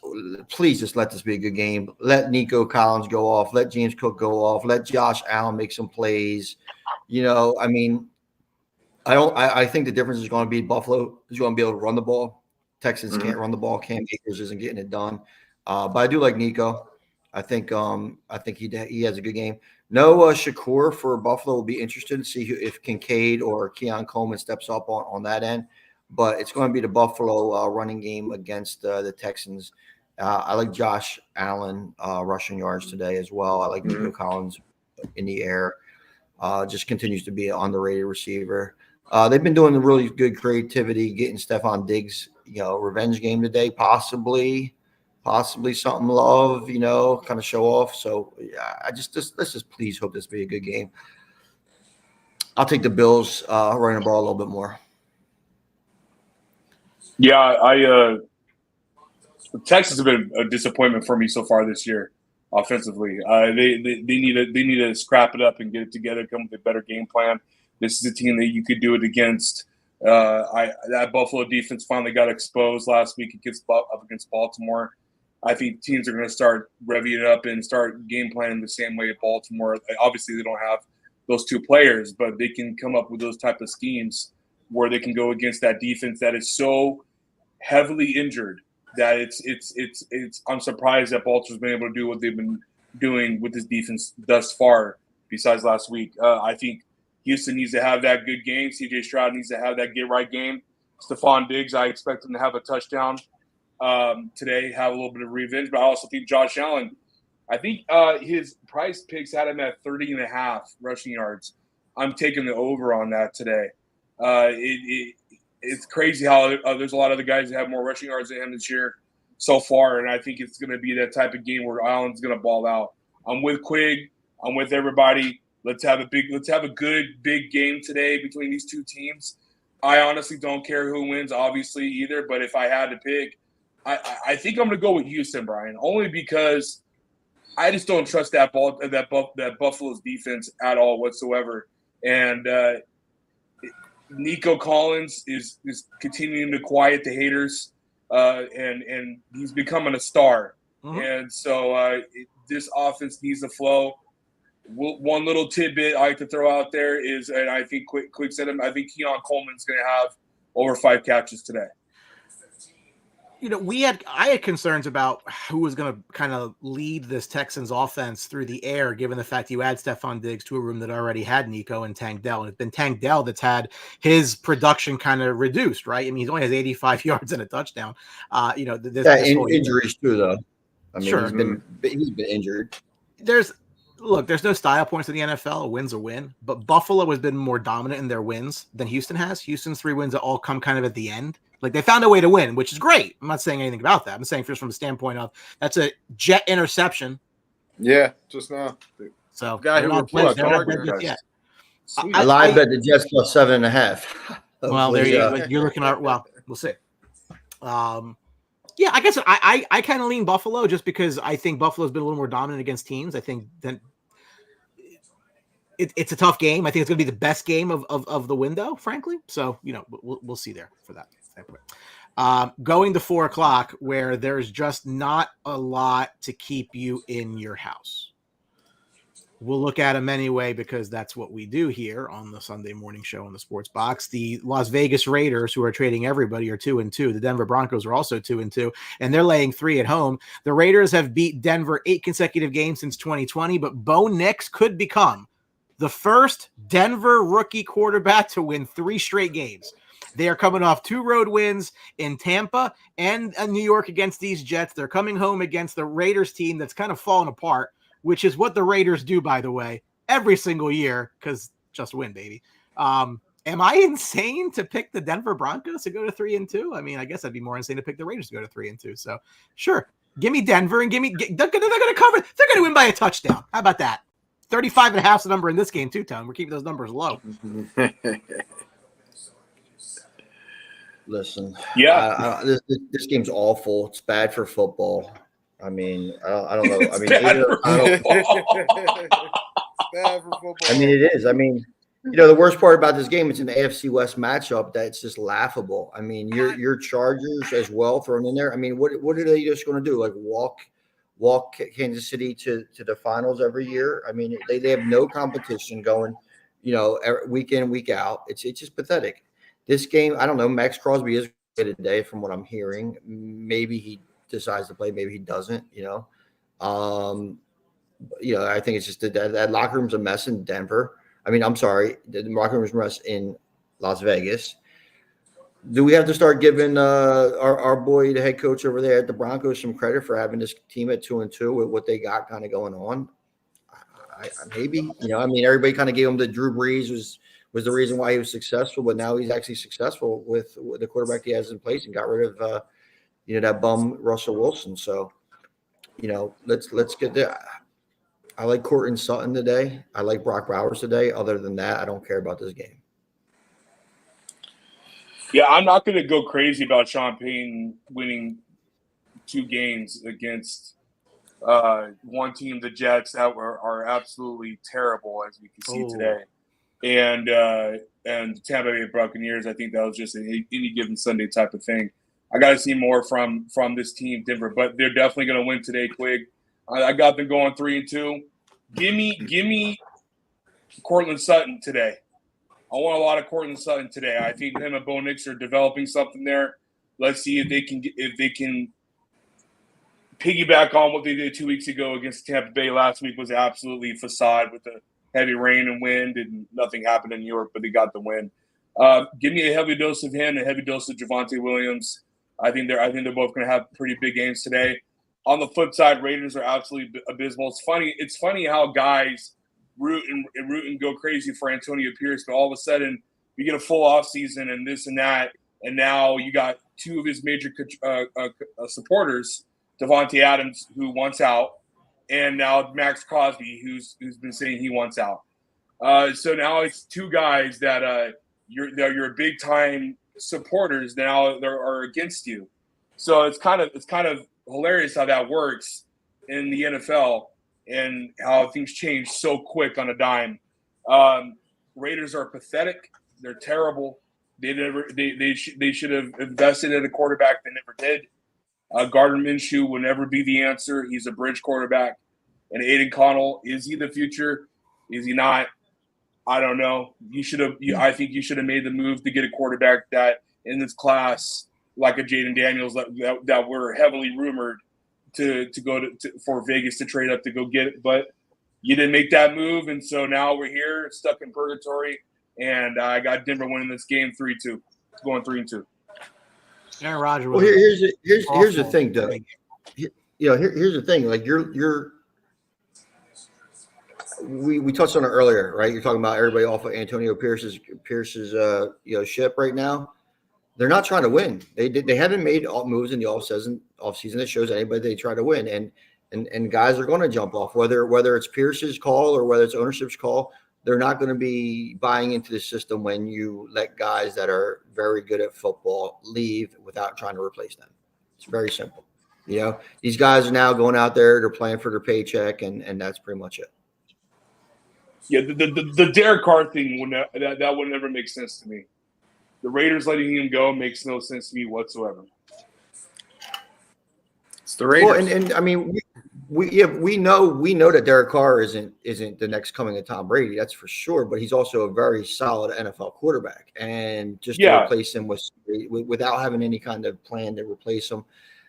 please just let this be a good game. Let Nico Collins go off. Let James Cook go off. Let Josh Allen make some plays. I think the difference is going to be Buffalo is going to be able to run the ball. Texans can't run the ball. Cam Akers isn't getting it done. But I do like Nico. I think he has a good game. No Shakur for Buffalo will be interested to see if Kincaid or Keon Coleman steps up on that end. But it's going to be the Buffalo running game against the Texans. I like Josh Allen rushing yards today as well. I like Nico Collins in the air. Just continues to be an underrated receiver. They've been doing really good creativity, getting Stephon Diggs, revenge game today, possibly something love, kind of show off. So let's just please hope this be a good game. I'll take the Bills running the ball a little bit more. Yeah, Texas have been a disappointment for me so far this year offensively. They need to scrap it up and get it together, come with a better game plan. This is a team that you could do it against. That Buffalo defense finally got exposed last week up against Baltimore. I think teams are going to start revving it up and start game planning the same way at Baltimore. Obviously, they don't have those two players, but they can come up with those type of schemes where they can go against that defense that is so heavily injured that it's I'm surprised that Baltimore's been able to do what they've been doing with this defense thus far, besides last week. I think Houston needs to have that good game. CJ Stroud needs to have that get-right game. Stephon Diggs, I expect him to have a touchdown today, have a little bit of revenge. But I also think Josh Allen, I think his price picks had him at 30.5 rushing yards. I'm taking the over on that today. It's crazy how there's a lot of the guys that have more rushing yards than him this year so far, and I think it's going to be that type of game where Allen's going to ball out. I'm with Quig. I'm with everybody. Let's have a good big game today between these two teams. I honestly don't care who wins, obviously, either. But if I had to pick, I think I'm going to go with Houston, Brian, only because I just don't trust that Buffalo's defense at all whatsoever. And Nico Collins is continuing to quiet the haters, and he's becoming a star. Mm-hmm. And so this offense needs to flow. One little tidbit I like to throw out there is, and I think Quick said him, I think Keon Coleman's going to have over 5 catches today. I had concerns about who was going to kind of lead this Texans offense through the air, given the fact you add Stephon Diggs to a room that already had Nico and Tank Dell. And it's been Tank Dell that's had his production kind of reduced, right? I mean, he only has 85 yards and a touchdown. Injuries too, though. I mean, sure. he's been injured. There's no style points in the NFL. A win's a win, but Buffalo has been more dominant in their wins than Houston has. Houston's 3 wins that all come kind of at the end. Like, they found a way to win, which is great. I'm not saying anything about that. I'm saying just from the standpoint of that's a Jet interception. Yeah, just now. So guy who replaced yet. I lied bet the Jets plus 7.5. Well, there you go. You're looking at, well, we'll see. Yeah, I guess I kind of lean Buffalo just because I think Buffalo's been a little more dominant against teams. I think that it's a tough game. I think it's going to be the best game of the window, frankly. So, we'll see there for that standpoint. Going to 4:00 where there's just not a lot to keep you in your house. We'll look at them anyway because that's what we do here on the Sunday morning show on the Sports Box. The Las Vegas Raiders, who are trading everybody, are 2-2. The Denver Broncos are also 2-2, and they're laying 3 at home. The Raiders have beat Denver 8 consecutive games since 2020, but Bo Nix could become the first Denver rookie quarterback to win 3 straight games. They are coming off 2 road wins in Tampa and New York against these Jets. They're coming home against the Raiders team that's kind of fallen apart, which is what the Raiders do, by the way, every single year, because just win, baby. Am I insane to pick the Denver Broncos to go to 3-2? I mean, I guess I'd be more insane to pick the Raiders to go to 3-2. So, sure, give me Denver and they're going to cover. They're going to win by a touchdown. How about that? 35.5 is the number in this game, too, Tom. We're keeping those numbers low. Listen, Yeah. this game's awful. It's bad for football. I mean, I don't know. It's bad for football. Bad for football. I mean, it is. I mean, the worst part about this game, it's an AFC West matchup that's just laughable. I mean, your Chargers as well thrown in there. I mean, what are they just going to do? Like walk Kansas City to the finals every year? I mean, they have no competition going, week in, week out. It's just pathetic. This game, I don't know. Max Crosby is good today, from what I'm hearing. Maybe he decides to play, maybe he doesn't. I think it's just that locker room's a mess in Denver. I mean, I'm sorry, the locker room's a mess in Las Vegas. Do we have to start giving our boy, the head coach over there at the Broncos, some credit for having this team at 2-2 with what they got kind of going on? Maybe, everybody kind of gave him the Drew Brees was the reason why he was successful, but now he's actually successful with the quarterback he has in place and got rid of that bum Russell Wilson. So, let's get there. I like Courtland Sutton today. I like Brock Bowers today. Other than that, I don't care about this game. Yeah, I'm not going to go crazy about Sean Payton winning 2 games against one team, the Jets, that are absolutely terrible, as we can see today, and the Tampa Bay Buccaneers. I think that was just an any given Sunday type of thing. I got to see more from this team, Denver, but they're definitely going to win today, Quig. I got them going 3-2. Give me Courtland Sutton today. I want a lot of Courtland Sutton today. I think him and Bo Nix are developing something there. Let's see if they can piggyback on what they did 2 weeks ago against Tampa Bay. Last week was absolutely facade with the heavy rain and wind, and nothing happened in New York, but they got the win. Give me a heavy dose of him, a heavy dose of Javonte Williams. I think they're both going to have pretty big games today. On the flip side, Raiders are absolutely abysmal. It's funny how guys root and go crazy for Antonio Pierce, but all of a sudden you get a full offseason and this and that, and now you got 2 of his major supporters, Davante Adams, who wants out, and now Max Crosby, who's been saying he wants out. So now it's 2 guys that your big time supporters now are against you. So it's kind of hilarious how that works in the NFL and how things change so quick on a dime. Raiders are pathetic. They're terrible. They should have invested in a quarterback. They never did. Gardner Minshew will never be the answer. He's a bridge quarterback. And Aiden Connell, is he the future? Is he not? I don't know. I think you should have made the move to get a quarterback that in this class, like a Jaden Daniels, that were heavily rumored to go for Vegas to trade up to go get it, but you didn't make that move, and so now we're here stuck in purgatory. And I got Denver winning this game 3-2, going 3-2. Aaron Rodgers. Well, here's the thing, Doug. Here's the thing. Like we touched on it earlier, right? You're talking about everybody off of Antonio Pierce's ship right now. They're not trying to win. They haven't made moves in the offseason that shows anybody they try to win. And guys are going to jump off, whether it's Pierce's call or whether it's ownership's call. They're not going to be buying into the system when you let guys that are very good at football leave without trying to replace them. It's very simple. These guys are now going out there, they're playing for their paycheck, and that's pretty much it. Yeah, the Derek Carr thing that would never make sense to me. The Raiders letting him go makes no sense to me whatsoever. It's the Raiders. Well, and I mean, we know that Derek Carr isn't the next coming of Tom Brady. That's for sure. But he's also a very solid NFL quarterback, and just to replace him without having any kind of plan to replace him,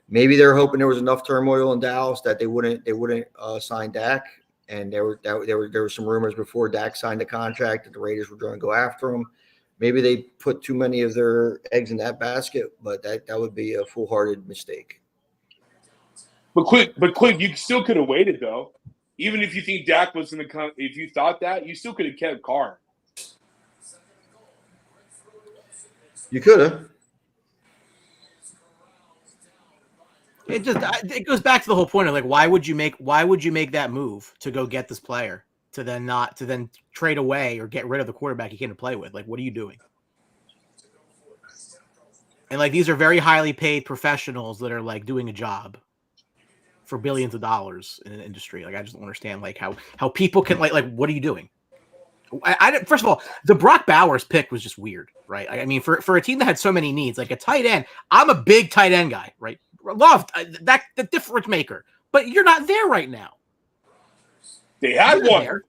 maybe they're hoping there was enough turmoil in Dallas that they wouldn't sign Dak. And there were some rumors before Dak signed a contract that the Raiders were going to go after him. Maybe they put too many of their eggs in that basket, but that would be a foolhardy mistake. But quick, you still could have waited though. Even if you think Dak was going to come, if you thought that, you still could have kept Carr. You could have. It goes back to the whole point of like, why would you make that move to go get this player to then trade away or get rid of the quarterback you can't play with? Like, what are you doing? And like these are very highly paid professionals that are like doing a job for billions of dollars in an industry. Like I just don't understand like how people can like what are you doing? First of all, the Brock Bowers pick was just weird, right? I mean, for a team that had so many needs, like a tight end, I'm a big tight end guy, right? Loved that the difference maker, but you're not there right now. They had one. There.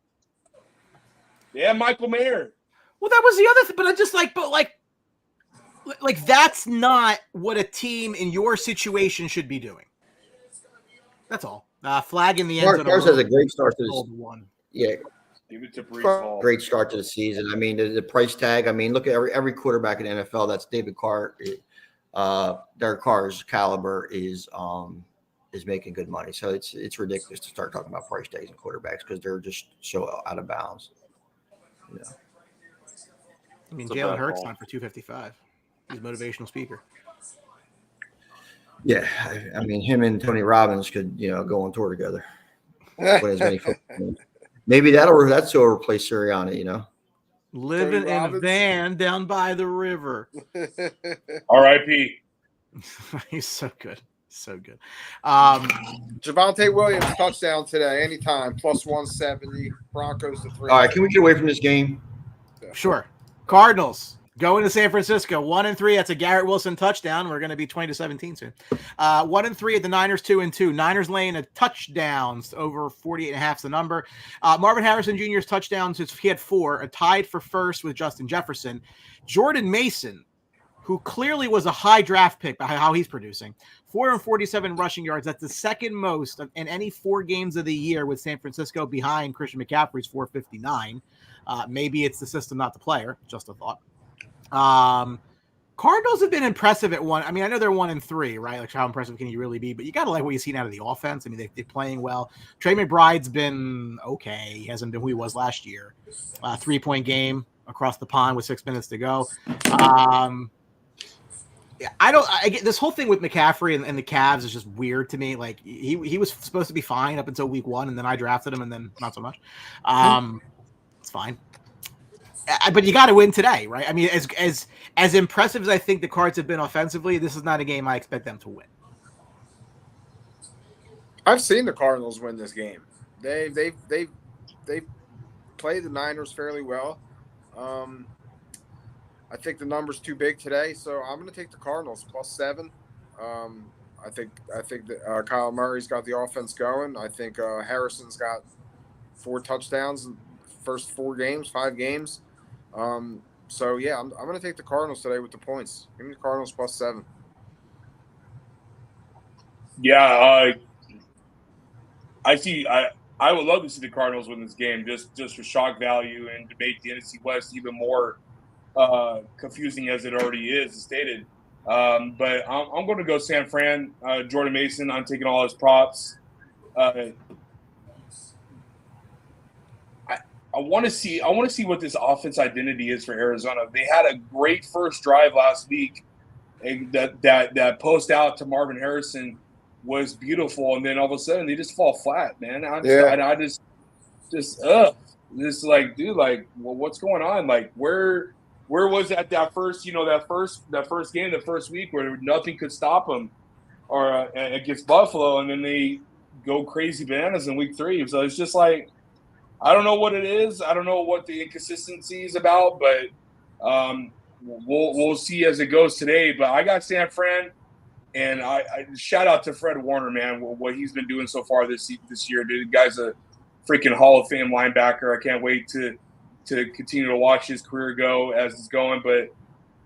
They had Michael Mayer. Well, that was the other thing, but I just like that's not what a team in your situation should be doing. That's all. Flag in the end zone. Mark has a great start to this. One. Yeah. Give it to Brees Hall. Great start to the season. I mean, the price tag. I mean, look at every quarterback in the NFL. That's David Carr. Derek Carr's caliber is making good money. So it's ridiculous to start talking about price tags and quarterbacks because they're just so out of bounds. Yeah. I mean, Jalen Hurts on for $255. He's a motivational speaker. Yeah, I mean, him and Tony Robbins could go on tour together. Win as many football games. Maybe that's to replace Sirianni, Living in a van down by the river. R.I.P. He's so good. So good. Javonte Williams touchdown today, anytime, plus 170. Broncos to 3. All right, can we get away from this game? Sure. Cardinals going to San Francisco, 1-3. That's a Garrett Wilson touchdown. We're going to be 20-17 soon. 1-3 at the Niners, 2-2. Niners laying a touchdowns over 48.5 is the number. Marvin Harrison Jr.'s touchdowns, he had 4, tied for first with Justin Jefferson. Jordan Mason, who clearly was a high draft pick by how he's producing, 447 rushing yards. That's the second most in any 4 games of the year with San Francisco, behind Christian McCaffrey's 459. Maybe it's the system, not the player. Just a thought. Cardinals have been impressive at one. I mean, I know they're 1-3, right? Like, how impressive can you really be? But you got to like what you've seen out of the offense. I mean, they're playing well. Trey McBride's been okay. He hasn't been who he was last year. 3-point game across the pond with 6 minutes to go. Yeah, I get this whole thing with McCaffrey and the Cavs is just weird to me. Like he was supposed to be fine up until week 1, and then I drafted him, and then not so much. It's fine. But you got to win today, right? I mean, as impressive as I think the Cards have been offensively, this is not a game I expect them to win. I've seen the Cardinals win this game. They've played the Niners fairly well. I think the number's too big today, so I'm going to take the Cardinals plus 7. I think that Kyle Murray's got the offense going. I think Harrison's got 4 touchdowns in the first 5 games. So yeah, I'm going to take the Cardinals today with the points. Give me the Cardinals plus 7. Yeah, I see. I would love to see the Cardinals win this game just for shock value and to make the NFC West even more confusing as it already is, as stated. But I'm going to go San Fran. Jordan Mason, I'm taking all his props. I want to see what this offense identity is for Arizona. They had a great first drive last week, and that post out to Marvin Harrison was beautiful, and then all of a sudden they just fall flat, man. I just like, dude, like, well, what's going on? Like, where was that first game, the first week where nothing could stop them, or against Buffalo, and then they go crazy bananas in week 3. So it's just like, I don't know what it is. I don't know what the inconsistency is about, but we'll see as it goes today. But I got San Fran, and I shout out to Fred Warner, man, what he's been doing so far this year. Dude, the guy's a freaking Hall of Fame linebacker. I can't wait to continue to watch his career go as it's going. But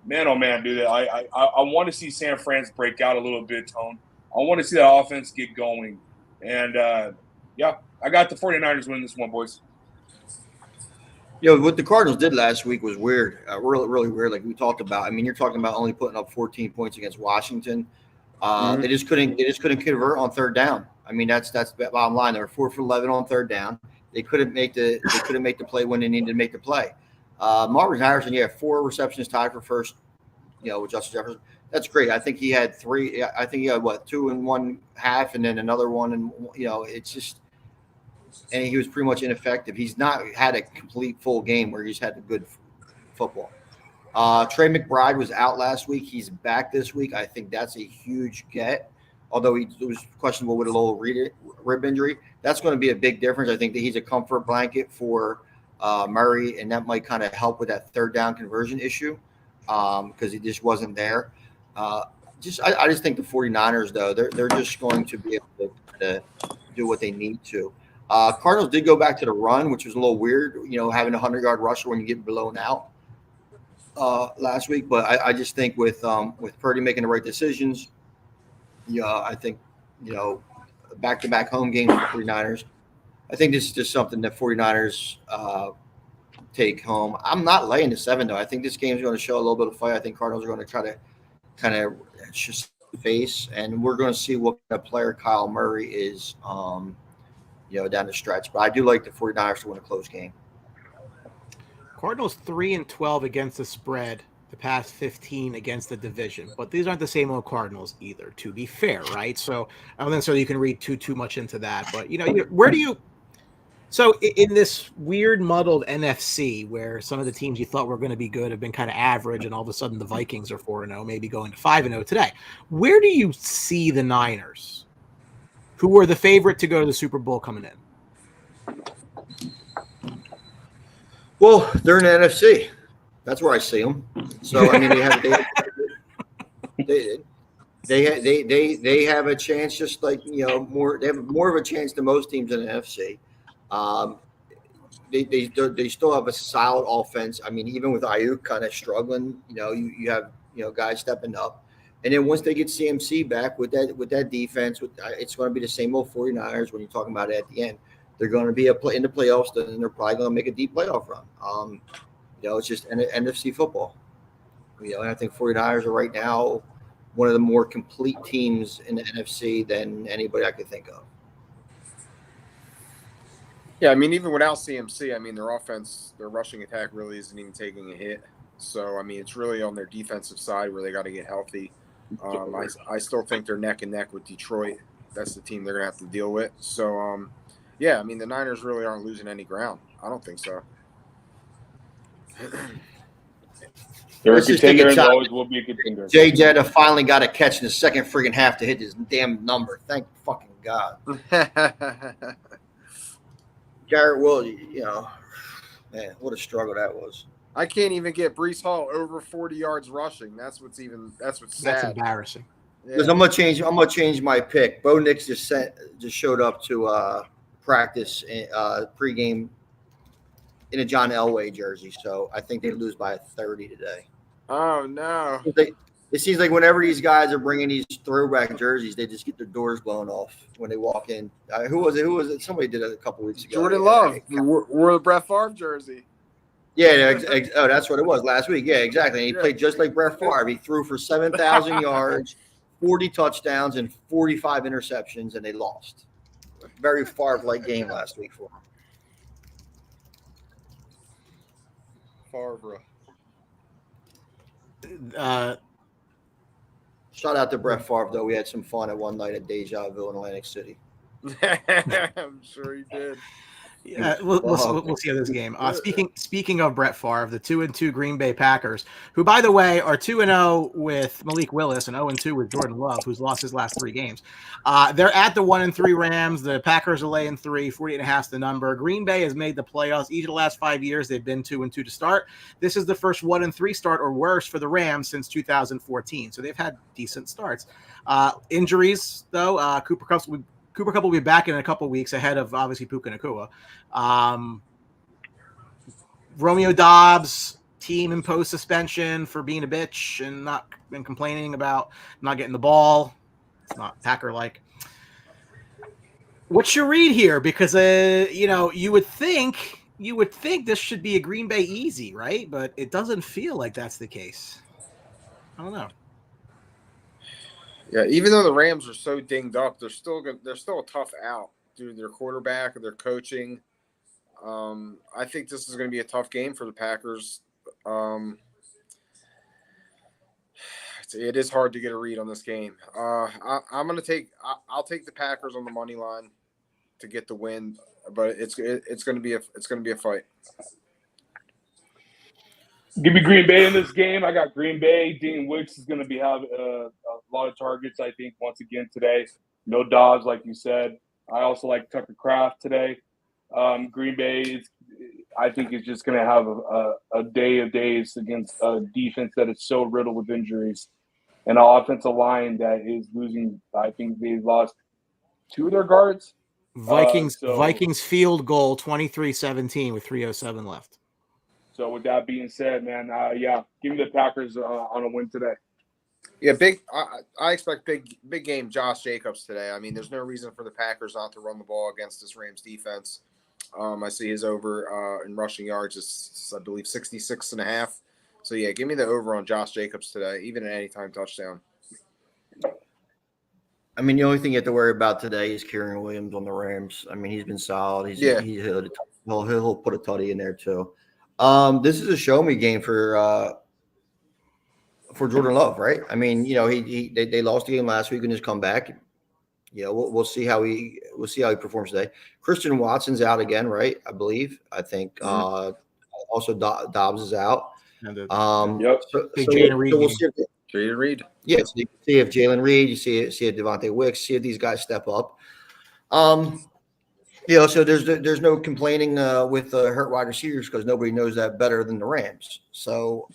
man, oh man, dude, I want to see San Fran's break out a little bit, Tone. I want to see that offense get going. And yeah, I got the 49ers winning this one, boys. What the Cardinals did last week was weird, really, really weird. Like we talked about. I mean, you're talking about only putting up 14 points against Washington. They just couldn't convert on third down. I mean, that's the bottom line. They were 4 for 11 on third down. They couldn't make the play when they needed to make the play. Marvin Harrison, 4 receptions tied for first. With Justin Jefferson, that's great. I think he had 3. I think he had 2 in 1 half, and then another one, and it's just. And he was pretty much ineffective. He's not had a complete full game where he's had a good football. Trey McBride was out last week. He's back this week. I think that's a huge get. Although he was questionable with a little rib injury, that's going to be a big difference. I think that he's a comfort blanket for Murray, and that might kind of help with that third down conversion issue because he just wasn't there. I just think the 49ers, though, they're just going to be able to do what they need to. Cardinals did go back to the run, which was a little weird, having a 100-yard rusher when you get blown out last week. But I just think with Purdy making the right decisions, I think, back-to-back home games for the 49ers. I think this is just something that 49ers take home. I'm not laying the 7, though. I think this game is going to show a little bit of fight. I think Cardinals are going to try to kind of just face, and we're going to see what kind of player Kyle Murray is, down the stretch. But I do like the 49ers to win a close game. Cardinals 3-12 against the spread. The past 15 against the division, but these aren't the same old Cardinals either, to be fair, right? So I don't think so you can read too much into that, but where do you so in this weird muddled NFC where some of the teams you thought were going to be good have been kind of average, and all of a sudden the Vikings are 4-0, maybe going to 5-0 today, where do you see the Niners, who were the favorite to go to the Super Bowl, coming in? Well, they're in the NFC. That's where I see them. So I mean, they have a chance, just like more. They have more of a chance than most teams in the NFC. They still have a solid offense. I mean, even with Ayuk kind of struggling, you have guys stepping up, and then once they get CMC back with that defense, it's going to be the same old 49ers when you're talking about it at the end. They're going to be in the playoffs, and they're probably going to make a deep playoff run. It's just NFC football. And I think 49ers are right now one of the more complete teams in the NFC than anybody I could think of. Yeah, I mean, even without CMC, I mean, their offense, their rushing attack really isn't even taking a hit. So, I mean, it's really on their defensive side where they got to get healthy. I still think they're neck and neck with Detroit. That's the team they're going to have to deal with. So, yeah, I mean, the Niners really aren't losing any ground. I don't think so. They're a contender and always will be a contender. Jay Jetta finally got a catch in the second friggin' half to hit his damn number. Thank fucking God. Garrett Will, man, what a struggle that was. I can't even get Breece Hall over 40 yards rushing. That's what's sad. That's embarrassing. Because I'm gonna change my pick. Bo Nix just showed up to practice pregame in a John Elway jersey, so I think they lose by 30 today. Oh no! It seems like whenever these guys are bringing these throwback jerseys, they just get their doors blown off when they walk in. Who was it? Somebody did it a couple weeks ago. Jordan Love wore the Brett Favre jersey. Yeah, that's what it was last week. Yeah, exactly. And he played just like Brett Favre. He threw for 7,000 yards, 40 touchdowns, and 45 interceptions, and they lost. Very Favre-like game last week for him. Favre. Shout out to Brett Favre, though. We had some fun at one night at Deja Vu in Atlantic City. I'm sure he did. Yeah, we'll see how this game. Speaking of Brett Favre, the 2-2 Green Bay Packers, who, by the way, are 2-0 with Malik Willis and 0-2 with Jordan Love, who's lost his last 3 games. They're at the 1-3 Rams. The Packers are laying 3, 48.5 is the number. Green Bay has made the playoffs each of the last 5 years. They've been 2-2 to start. This is the first 1-3 start or worse for the Rams since 2014. So they've had decent starts. Injuries, though, Cooper Kupp will be back in a couple weeks ahead of, obviously, Puka Nacua. Romeo Dobbs, team imposed suspension for being a bitch and complaining about not getting the ball. It's not Packer-like. What's your read here? Because, you would think this should be a Green Bay easy, right? But it doesn't feel like that's the case. I don't know. Yeah, even though the Rams are so dinged up, they're still a tough out due to their quarterback and their coaching. I think this is going to be a tough game for the Packers. It is hard to get a read on this game. I'll take the Packers on the money line to get the win, but it's going to be a fight. Give me Green Bay in this game. I got Green Bay. Dean Wicks is going to have a lot of targets, I think, once again today. No Dobbs, like you said. I also like Tucker Kraft today. Green Bay, I think, is just going to have a day of days against a defense that is so riddled with injuries and an offensive line that is losing. I think they've lost 2 of their guards. Vikings field goal 23-17 with 3:07 left. So with that being said, man, give me the Packers on a win today. Yeah, I expect big game Josh Jacobs today. I mean, there's no reason for the Packers not to run the ball against this Rams defense. I see his over in rushing yards is, I believe, 66.5. So, yeah, give me the over on Josh Jacobs today, even an anytime touchdown. I mean, the only thing you have to worry about today is Kieran Williams on the Rams. I mean, he's been solid. He'll put a tutty in there too. This is a show me game for Jordan Love, right? I mean, they lost the game last week and just come back. We'll see how he performs today. Christian Watson's out again, right? I believe. I think also Dobbs is out. Yep. So we'll see. Jalen Reed. Yeah, so you see if Jalen Reed, you see if Davante Wicks, see if these guys step up. So there's no complaining with hurt wide receivers because nobody knows that better than the Rams. So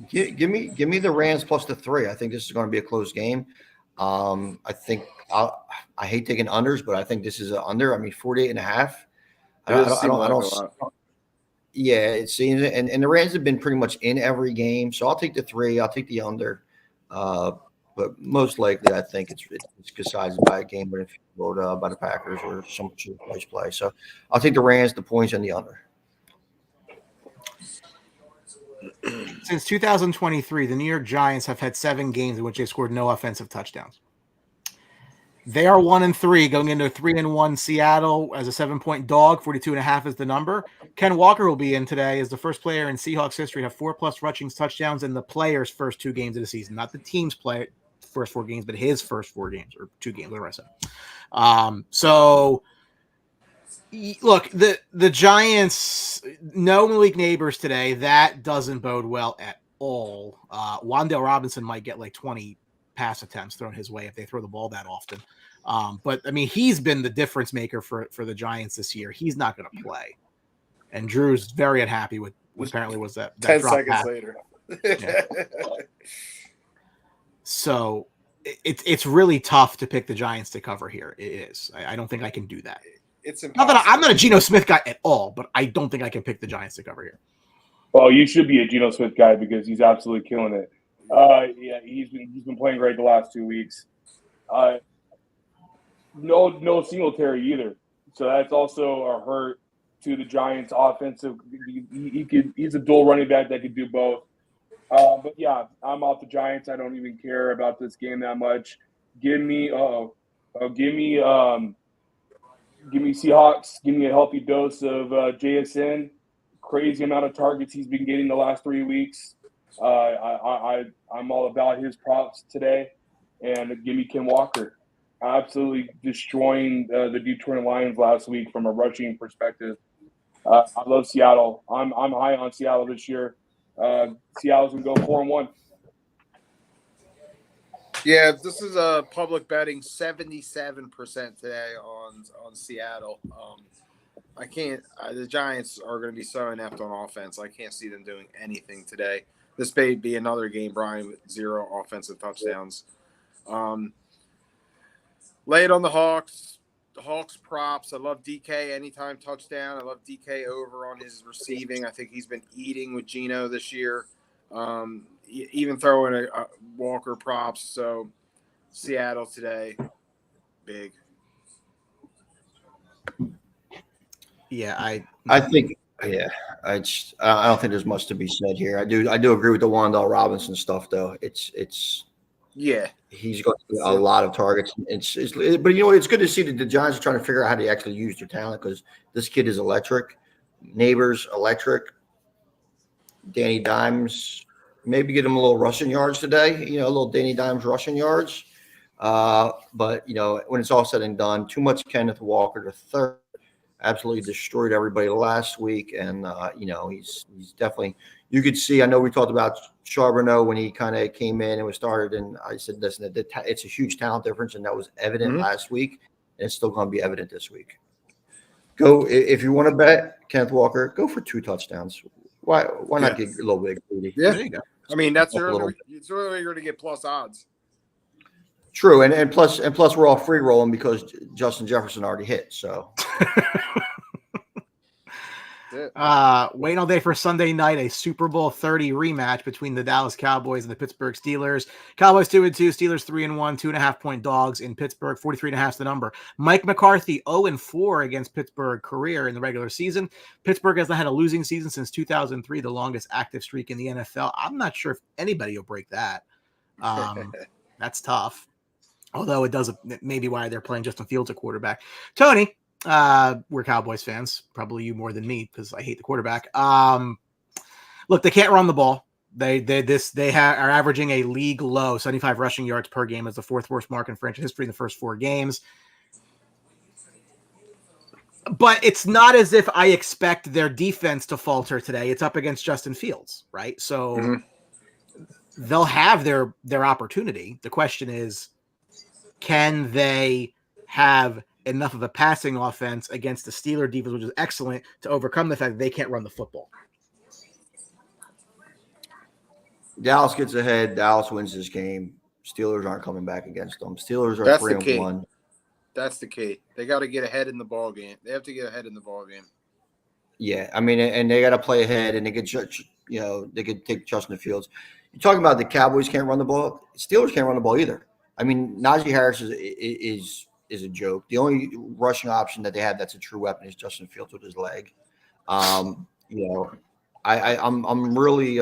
give me the Rams plus the 3. I think this is going to be a close game. I think I hate taking unders, but I think this is an under. I mean, 48.5. I don't. Yeah, it seems, and the Rams have been pretty much in every game, so I'll take the 3. I'll take the under, but most likely I think it's decided by a game winning field goal by the Packers or some place play. So I'll take the Rams, the points, and the under. Since 2023, the New York Giants have had 7 games in which they scored no offensive touchdowns. They are 1-3 going into 3-1 Seattle as a 7-point dog. 42.5 is the number. Ken Walker will be in today as the first player in Seahawks history to have 4+ rushing touchdowns in the player's first 2 games of the season. Not the team's first 4 games, but his first 4 games or 2 games, whatever I said. So look, the Giants, no Malik Neighbors today. That doesn't bode well at all. Wan'Dale Robinson might get like 20 pass attempts thrown his way if they throw the ball that often. But I mean, he's been the difference maker for the Giants this year. He's not going to play. And Drew's very unhappy with what apparently was that 10 drop seconds pass. later. Yeah. So it's really tough to pick the Giants to cover here. It is. I don't think I can do that. It's not that I'm not a Geno Smith guy at all, but I don't think I can pick the Giants to cover here. Well, you should be a Geno Smith guy because he's absolutely killing it. He's been playing great the last 2 weeks. No Singletary either, so that's also a hurt to the Giants' offensive. He's a dual running back that could do both. But yeah, I'm off the Giants. I don't even care about this game that much. Give me Seahawks. Give me a healthy dose of JSN. Crazy amount of targets he's been getting the last 3 weeks. I'm all about his props today, and give me Ken Walker. Absolutely destroying the Detroit Lions last week from a rushing perspective. I love Seattle. I'm high on Seattle this year. Seattle's gonna go 4-1. Yeah, this is a public betting 77% today on Seattle. I can't. The Giants are going to be so inept on offense. I can't see them doing anything today. This may be another game, Brian, with 0 offensive touchdowns. Lay it on the Hawks. The Hawks props. I love DK anytime touchdown. I love DK over on his receiving. I think he's been eating with Geno this year. Even throwing a Walker props. So Seattle today, big. Yeah, I think. Yeah, I don't think there's much to be said here. I do agree with the Wan'Dale Robinson stuff, though. It's he's got a lot of targets. But it's good to see that the Giants are trying to figure out how to actually use their talent because this kid is electric. Neighbors electric. Danny Dimes, maybe get him a little rushing yards today. A little Danny Dimes rushing yards. But when it's all said and done, too much Kenneth Walker the third. absolutely destroyed everybody last week. And, he's definitely – you could see – I know we talked about Charbonneau when he kind of came in and was started, and I said, listen, it's a huge talent difference, and that was evident last week, and it's still going to be evident this week. Go – if you want to bet Kenneth Walker, go for 2 touchdowns. Why not get a little bit greedy? Yeah. There you go. I mean, it's early you're going to get plus odds. True, and plus we're all free rolling because Justin Jefferson already hit. So, waiting all day for Sunday night, a Super Bowl 30 rematch between the Dallas Cowboys and the Pittsburgh Steelers. Cowboys 2-2, Steelers 3-1, 2.5-point dogs in Pittsburgh. 43.5 is the number. Mike McCarthy 0-4 against Pittsburgh career in the regular season. Pittsburgh has not had a losing season since 2003, the longest active streak in the NFL. I'm not sure if anybody will break that. That's tough. Although it does maybe why they're playing Justin Fields at quarterback. Tony, we're Cowboys fans, probably you more than me because I hate the quarterback. Look, they can't run the ball. They are averaging a league low 75 rushing yards per game as the 4th worst mark in franchise history in the first 4 games. But it's not as if I expect their defense to falter today. It's up against Justin Fields, right? So they'll have their opportunity. The question is, can they have enough of a passing offense against the Steeler defense, which is excellent, to overcome the fact that they can't run the football? Dallas gets ahead. Dallas wins this game. Steelers aren't coming back against them. Steelers are 3-1. That's the key. They got to get ahead in the ball game. They have to get ahead in the ball game. Yeah, I mean, and they got to play ahead, and they could, they could take Justin Fields. You're talking about the Cowboys can't run the ball. Steelers can't run the ball either. I mean, Najee Harris is a joke. The only rushing option that they have that's a true weapon is Justin Fields with his leg. I'm really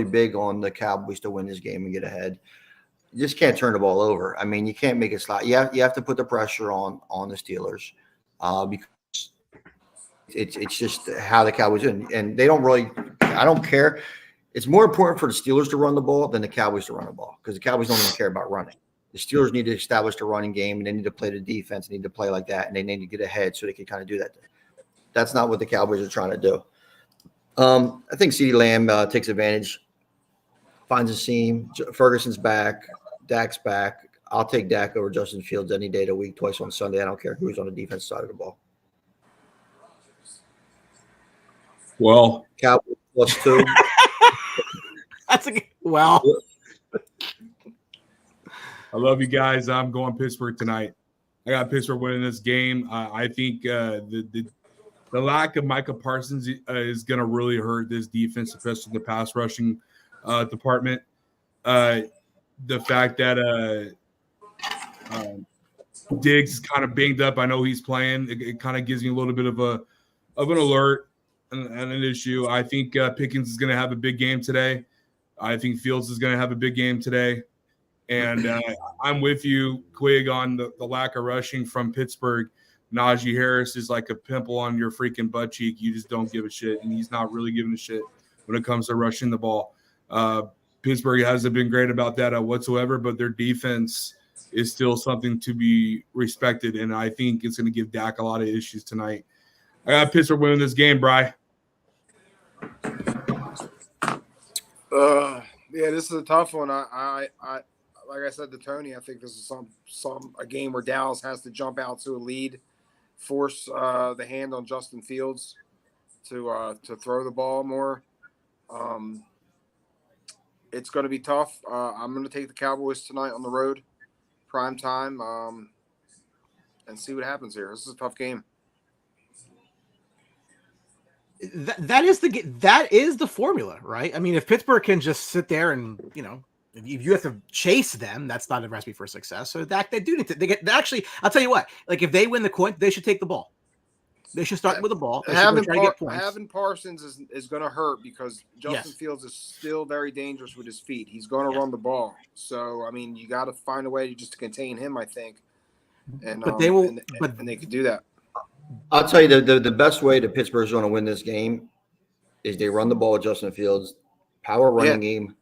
big on the Cowboys to win this game and get ahead. You just can't turn the ball over. I mean, you can't make it slide. You have to put the pressure on the Steelers because it's just how the Cowboys do. And they don't really. I don't care. It's more important for the Steelers to run the ball than the Cowboys to run the ball because the Cowboys don't even care about running. The Steelers need to establish the running game, and they need to play the defense, need to play like that, and they need to get ahead so they can kind of do that. That's not what the Cowboys are trying to do. I think CeeDee Lamb takes advantage, finds a seam. Ferguson's back. Dak's back. I'll take Dak over Justin Fields any day of the week, twice on Sunday. I don't care who's on the defense side of the ball. Well, Cowboys +2. That's a good – well. I love you guys. I'm going Pittsburgh tonight. I got Pittsburgh winning this game. I think the lack of Micah Parsons is going to really hurt this defense, especially the pass rushing department. The fact that Diggs is kind of banged up. I know he's playing. It kind of gives me a little bit of an alert and an issue. I think Pickens is going to have a big game today. I think Fields is going to have a big game today. And I'm with you, Quig, on the lack of rushing from Pittsburgh. Najee Harris is like a pimple on your freaking butt cheek. You just don't give a shit, and he's not really giving a shit when it comes to rushing the ball. Pittsburgh hasn't been great about that whatsoever, but their defense is still something to be respected, and I think it's going to give Dak a lot of issues tonight. I got Pittsburgh winning this game, Bri. Yeah, this is a tough one. I like I said to Tony, I think this is a game where Dallas has to jump out to a lead, force the hand on Justin Fields to throw the ball more. It's going to be tough. I'm going to take the Cowboys tonight on the road, prime time, and see what happens here. This is a tough game. That is the formula, right? I mean, if Pittsburgh can just sit there and, if you have to chase them, that's not a recipe for success. So that they do need to. Actually, I'll tell you what. Like if they win the coin, they should take the ball. They should start with the ball. Having Parsons is going to hurt because Justin Fields is still very dangerous with his feet. He's going to run the ball. So I mean, you got to find a way to contain him. I think, and they will. And they could do that. I'll tell you the best way that Pittsburgh's going to win this game is they run the ball with Justin Fields, power running game,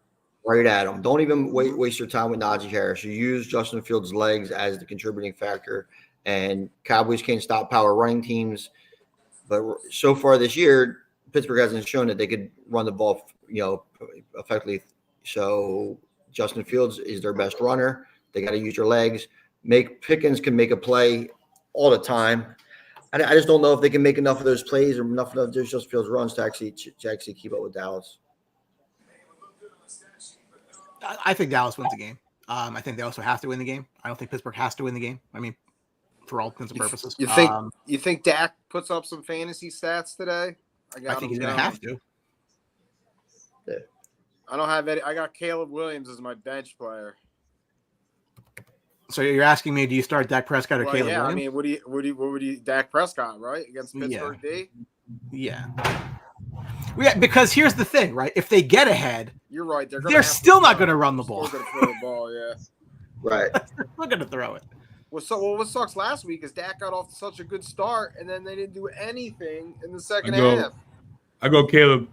right at him. Don't even waste your time with Najee Harris. You use Justin Fields' legs as the contributing factor and Cowboys can't stop power running teams. But so far this year, Pittsburgh hasn't shown that they could run the ball, effectively. So Justin Fields is their best runner. They got to use their legs. Pickens can make a play all the time. I just don't know if they can make enough of those plays or enough of those Justin Fields runs to actually keep up with Dallas. I think Dallas wins the game. I think they also have to win the game. I don't think Pittsburgh has to win the game. I mean, for all intents and purposes. You think Dak puts up some fantasy stats today? I think he's going to have to. Yeah. I don't have any. I got Caleb Williams as my bench player. So you're asking me, do you start Dak Prescott or Caleb Williams? I mean, what would you Dak Prescott, right? Against Pittsburgh D? Yeah. Yeah, because here's the thing, right? If they get ahead, you're right. They're still not going to run the ball. They're going to throw the ball, yeah. Right. They're still going to throw it. What sucks last week is Dak got off to such a good start, and then they didn't do anything in the second half. I go Caleb.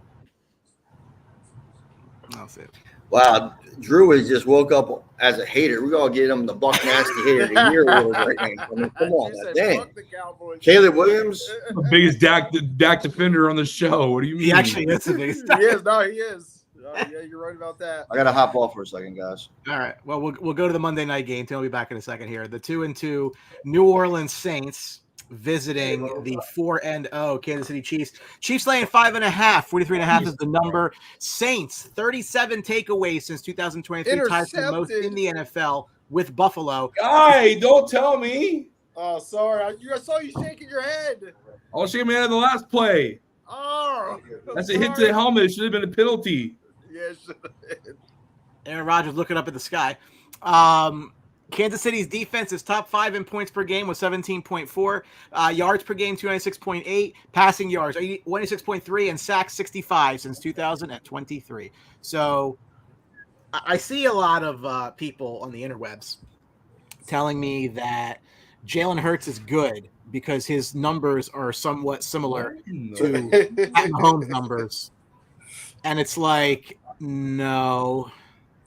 That's it. Wow, Drew has just woke up as a hater. We're gonna get him the Buck Nasty hater of the year award right now. I mean, come on, dang. Caleb Williams, the biggest Dak defender on the show. What do you mean? He actually is the biggest. He is. No, he is. Yeah, you're right about that. I gotta hop off for a second, guys. All right. Well, we'll go to the Monday night game. Tim will be back in a second here. The 2-2 New Orleans Saints visiting the 4-0 Kansas City Chiefs. Chiefs laying 5.5. 43.5 is the number. Saints 37 takeaways since 2023, ties for the most in the NFL with Buffalo. Guy, don't tell me. Oh, sorry. I saw you shaking your head. I was shaking my head on the last play. Oh, that's a hit to the helmet. It should have been a penalty. Yeah, it should have been. Aaron Rodgers looking up at the sky. Kansas City's defense is top 5 in points per game with 17.4, yards per game 296.8, passing yards 186.3, and sacks 65 since 2023. So I see a lot of people on the interwebs telling me that Jalen Hurts is good because his numbers are somewhat similar to Pat Mahomes' numbers, and it's like, no.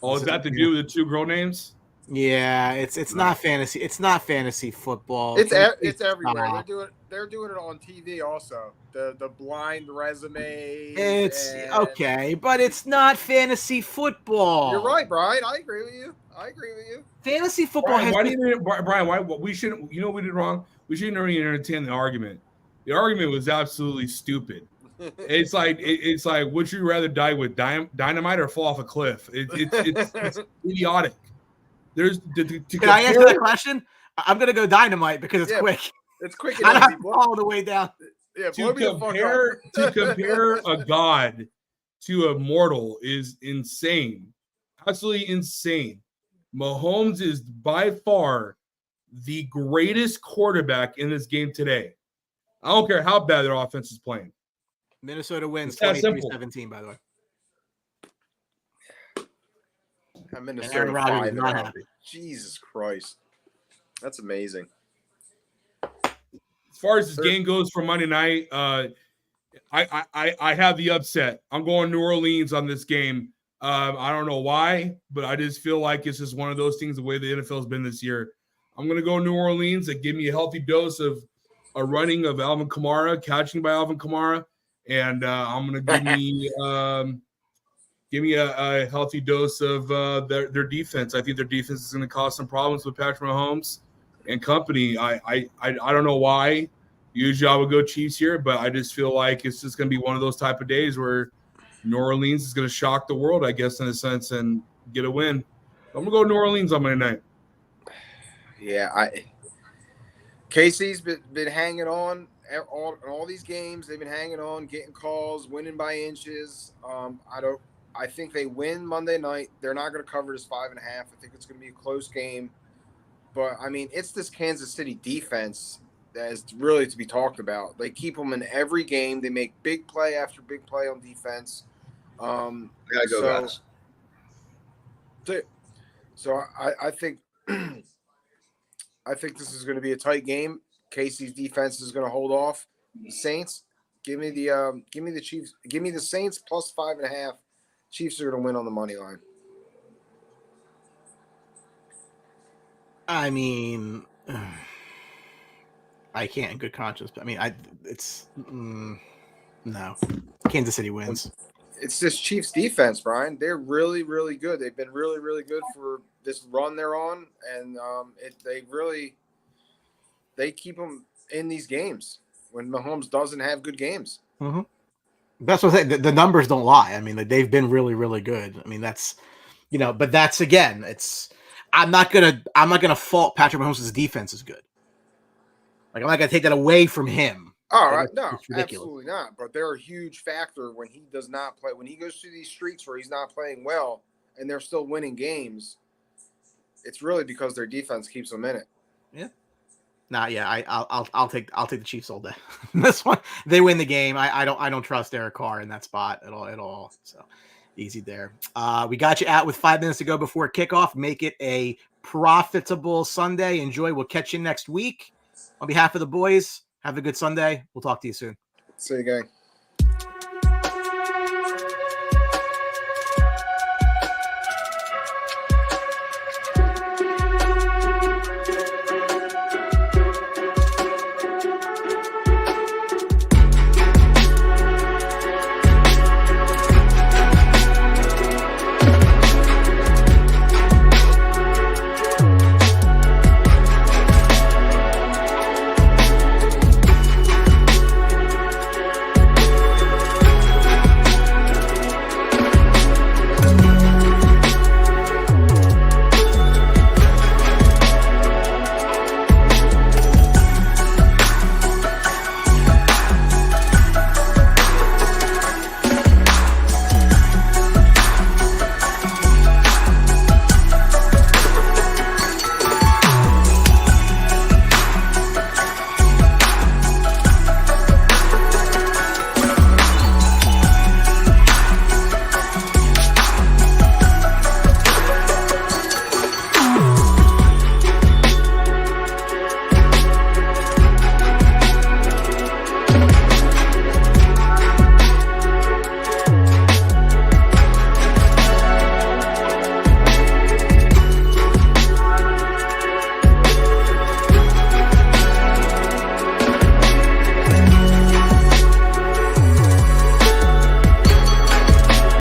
Oh, is that to do with the two girl names? Yeah, it's not fantasy. It's not fantasy football. It's everywhere. They're doing it on TV also. The blind resume. It's okay, but it's not fantasy football. You're right, Brian. I agree with you. Fantasy football Brian, why we shouldn't? You know what we did wrong? We shouldn't really entertain the argument. The argument was absolutely stupid. It's like would you rather die with dynamite or fall off a cliff? It's idiotic. Can I answer that question? I'm gonna go dynamite because it's quick. It's quick. I don't have to fall the way down. Yeah, to compare a god to a mortal is insane. Absolutely insane. Mahomes is by far the greatest quarterback in this game today. I don't care how bad their offense is playing. Minnesota wins 23-17, by the way. Minnesota 5.5. Jesus Christ. That's amazing. As far as this game goes for Monday night, I have the upset. I'm going New Orleans on this game. I don't know why, but I just feel like it's just one of those things the way the NFL has been this year. I'm going to go New Orleans and give me a healthy dose of a running of Alvin Kamara, catching by Alvin Kamara, and I'm going to give me a healthy dose of their defense. I think their defense is going to cause some problems with Patrick Mahomes and company. I don't know why. Usually I would go Chiefs here, but I just feel like it's just going to be one of those type of days where New Orleans is going to shock the world, I guess, in a sense, and get a win. I'm going to go New Orleans on Monday night. Yeah, Casey's been hanging on all these games. They've been hanging on, getting calls, winning by inches. I think they win Monday night. They're not going to cover this 5.5. I think it's going to be a close game. But, I mean, it's this Kansas City defense that is really to be talked about. They keep them in every game. They make big play after big play on defense. I gotta go, guys. So I think I think this is going to be a tight game. Casey's defense is going to hold off. Saints, give me the Chiefs. Give me the Saints plus 5.5. Chiefs are going to win on the money line. I mean, I can't in good conscience. But I mean, no. Kansas City wins. It's this Chiefs defense, Brian. They're really, really good. They've been really, really good for this run they're on, and they keep them in these games when Mahomes doesn't have good games. Mm-hmm. That's what I'm saying. The numbers don't lie. I mean, they've been really, really good. I mean, that's, but that's again, I'm not gonna fault Patrick Mahomes' defense is good. Like, I'm not gonna take that away from him. All right, no, it's ridiculous. absolutely not. But they're a huge factor when he does not play. When he goes through these streaks where he's not playing well and they're still winning games, it's really because their defense keeps them in it. Yeah. Nah, yeah, I'll take the Chiefs all day. This one, they win the game. I don't trust Derek Carr in that spot at all. So easy there. We got you out with 5 minutes to go before kickoff. Make it a profitable Sunday. Enjoy. We'll catch you next week. On behalf of the boys, have a good Sunday. We'll talk to you soon. See you, gang.